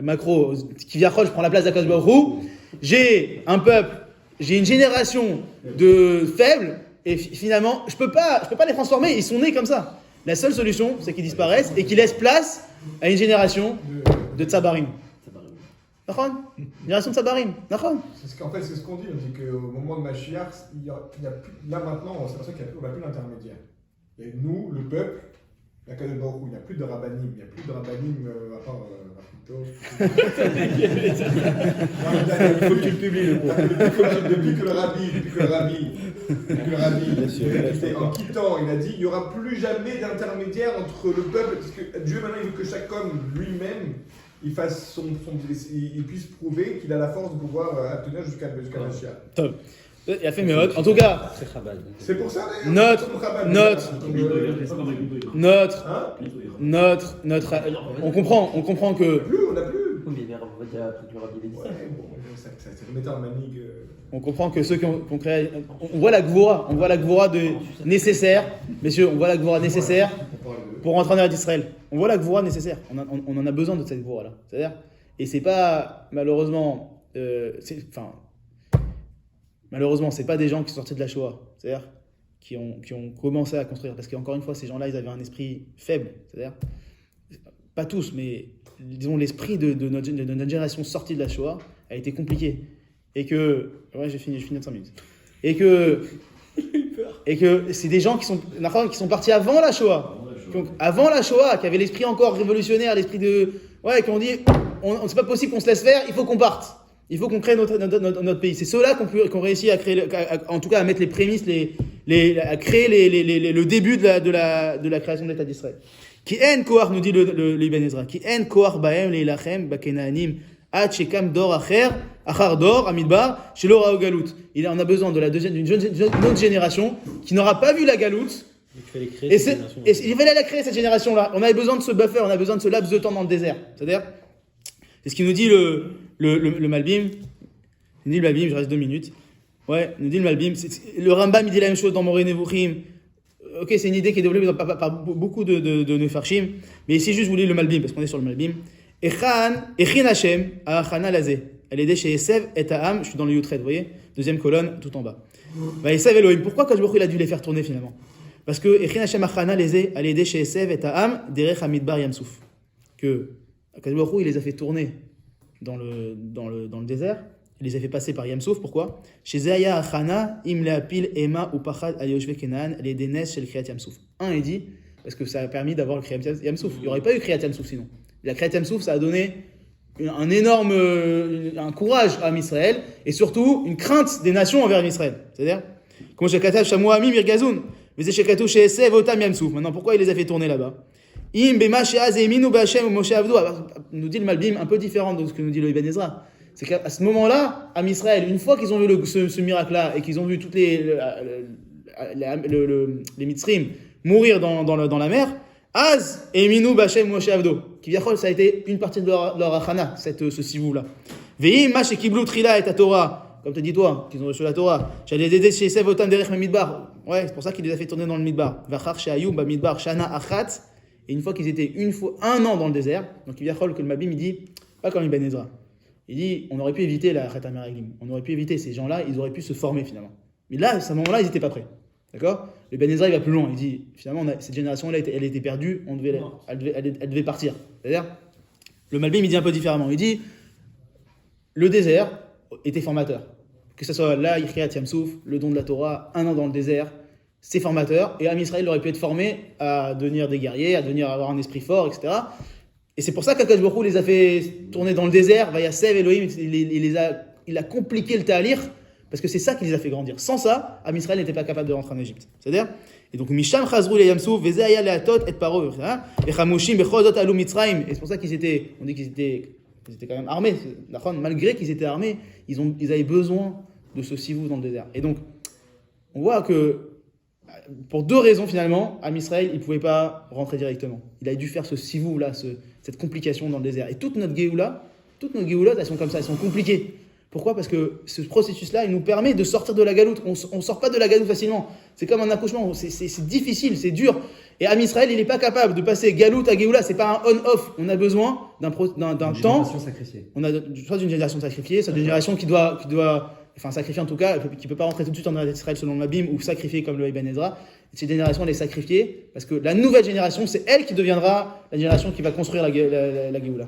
macro qui vient je prends la place d'Akadosh Baruch Hu, j'ai un peuple, j'ai une génération de faibles et finalement je peux pas les transformer, ils sont nés comme ça. La seule solution c'est qu'ils disparaissent et qu'ils laissent place à une génération de tsabarim. D'accord? Une génération de tsabarim. D'accord? En fait c'est ce qu'on dit, on dit qu'au moment de Mashiach, il y a plus, là maintenant c'est pour ça qu'on n'a plus l'intermédiaire. Il y a nous, le peuple, la Kadosh Baruch Hu, il n'y a plus de rabbanim, il n'y a plus de rabbanim à part il faut que tu le publies le cours. Depuis que le rabbi, en quittant, il a dit il n'y aura plus jamais d'intermédiaire entre le peuple, parce que Dieu maintenant il veut que chaque homme lui-même il fasse il puisse prouver qu'il a la force de pouvoir obtenir jusqu'à Mashiach. Top. Il a fait mes en tout cas. C'est pour ça on comprend que. On n'a plus. On comprend que ceux qui ont créé, on voit la gvoura nécessaire, messieurs, on voit la gvoura nécessaire pour rentrer en Eretz Israël. On voit la gvoura nécessaire. On en a besoin de cette gvoura là. C'est-à-dire, et c'est pas malheureusement, malheureusement, c'est pas des gens qui sont sortis de la Shoah. C'est-à-dire qui ont commencé à construire. Parce qu'encore une fois, ces gens-là, ils avaient un esprit faible. C'est-à-dire, pas tous, mais disons l'esprit de notre génération sortie de la Shoah a été compliqué. Et que... Ouais, j'ai fini dans 5 minutes. Et que c'est des gens qui sont partis avant la Shoah. Avant la Shoah, qui avaient l'esprit encore révolutionnaire, l'esprit de... Ouais, qui ont dit, c'est pas possible qu'on se laisse faire, il faut qu'on parte. Il faut qu'on crée notre pays. C'est ceux-là qui ont réussi à créer, en tout cas à mettre les prémices, à créer le début de la création de l'État d'Israël. Qui en koar, nous dit le Ibn Ezra, qui en koar baem leilachem bakenanim ad shekam dor acher achar dor amidbar shelo ra'u galut. On a besoin d'une autre génération qui n'aura pas vu la galoute. Il fallait la créer cette génération-là. On avait besoin de ce buffer, on a besoin de ce laps de temps dans le désert. C'est-à-dire, c'est ce qui nous dit le Malbim. Il dit le Malbim, je reste 2 minutes. Ouais, il nous dit le Malbim. Le Rambam, il dit la même chose dans Moreh Nevuchim. Ok, c'est une idée qui est développée par beaucoup de Nefarshim. Mais ici, juste, vous lisez le Malbim, parce qu'on est sur le Malbim. Echin Hashem, Achana Lazé. Elle est chez Esev et Ta'am. Je suis dans le Yutred, vous voyez? 2e colonne, tout en bas. Esev Elohim. Pourquoi Kadosh Baruch Hu, il a dû les faire tourner finalement? Parce que Echin Hashem, Achana Lazé, elle est chez Esev et Ta'am, Derech Hamidbar Yamsouf. Que Kadosh Baruch Hu, il les a fait tourner dans le désert. Il les a fait passer par Yamsouf. Pourquoi? Chez Zaya Achana, Im Leapil Ema ou Pachad Al Yoshve Kenan, les Denes chez le Kriyat Yamsouf. Il dit, parce que ça a permis d'avoir le Kriyat Yamsouf. Il n'y aurait pas eu Kriyat Yamsouf sinon. La Kriyat Yamsouf, ça a donné un énorme un courage à Israël et surtout une crainte des nations envers Israël. C'est-à-dire, comme Shekatav Shamuami Mirgazoun, mais Shekatu chez Esev Otam Yamsouf. Maintenant, pourquoi il les a fait tourner là-bas? Im Bema Sheaz Eminu B'Hashem ou Moshe Avdou. Nous dit le Malbim un peu différent de ce que nous dit le Ibn Ezra. c'est qu'à ce moment-là, Am Israël, une fois qu'ils ont vu ce miracle-là et qu'ils ont vu toutes les Mitzrim mourir dans la mer, Az et Minou Bachem Moshe Avdo, qui viachol, ça a été une partie de leur achana, ce sivou-là. Veim Mash et Kiblu Trila et Torah, comme te dis toi, qu'ils ont reçu la Torah. J'allais aider chez Sev Otan derech Midbar. Ouais, c'est pour ça qu'il les a fait tourner dans le Midbar. Vachar Sheayum ba Midbar Shana Achat. Et une fois qu'ils étaient un an dans le désert, donc il viachol que le Mabim il dit, pas comme Ibn Ezra. Il dit, on aurait pu éviter la Chet HaMeraglim. On aurait pu éviter ces gens-là, ils auraient pu se former finalement. Mais là, à ce moment-là, ils n'étaient pas prêts. D'accord? Le Ben Ezra, il va plus loin. Il dit, finalement, cette génération-là, elle était perdue, elle devait partir. C'est-à-dire, le Malbim, il dit un peu différemment. Il dit, le désert était formateur. Que ce soit là, Yichriyat Yamsouf, le don de la Torah, un an dans le désert, c'est formateur. Et Am Israël aurait pu être formé à devenir des guerriers, à avoir un esprit fort, etc. Et c'est pour ça qu'Akadosh Baruch Hu les a fait tourner dans le désert. Vayasev Elohim, il a compliqué le ta'alir. Parce que c'est ça qui les a fait grandir. Sans ça, Am Israël n'était pas capable de rentrer en Égypte. C'est-à-dire, et donc, Misham Chazrou le Yamsouf, Vezaya le Atot et Paro, et Chamushim Bechodot Alou Mitzraim. Et c'est pour ça qu'ils étaient quand même armés. Malgré qu'ils étaient armés, ils avaient besoin de ce sivou dans le désert. Et donc, on voit que, pour deux raisons finalement, Am Israël, il ne pouvait pas rentrer directement. Il a dû faire ce sivou là, cette complication dans le désert. Et toutes nos Géoula, elles sont comme ça, elles sont compliquées. Pourquoi? Parce que ce processus-là, il nous permet de sortir de la galoute. On ne sort pas de la galoute facilement. C'est comme un accouchement. C'est difficile, c'est dur. Et Am Israël, il n'est pas capable de passer galoute à Géoula. C'est pas un on-off. On a besoin d'un temps. Génération sacrifiée. On a soit d'une génération sacrifiée, soit d'une génération qui doit, enfin sacrifier en tout cas, qui ne peut pas rentrer tout de suite en Israël selon le Mabim, ou sacrifier comme le Ibn Ezra. Cette génération, elle est sacrifiée parce que la nouvelle génération, c'est elle qui deviendra la génération qui va construire la Géoula.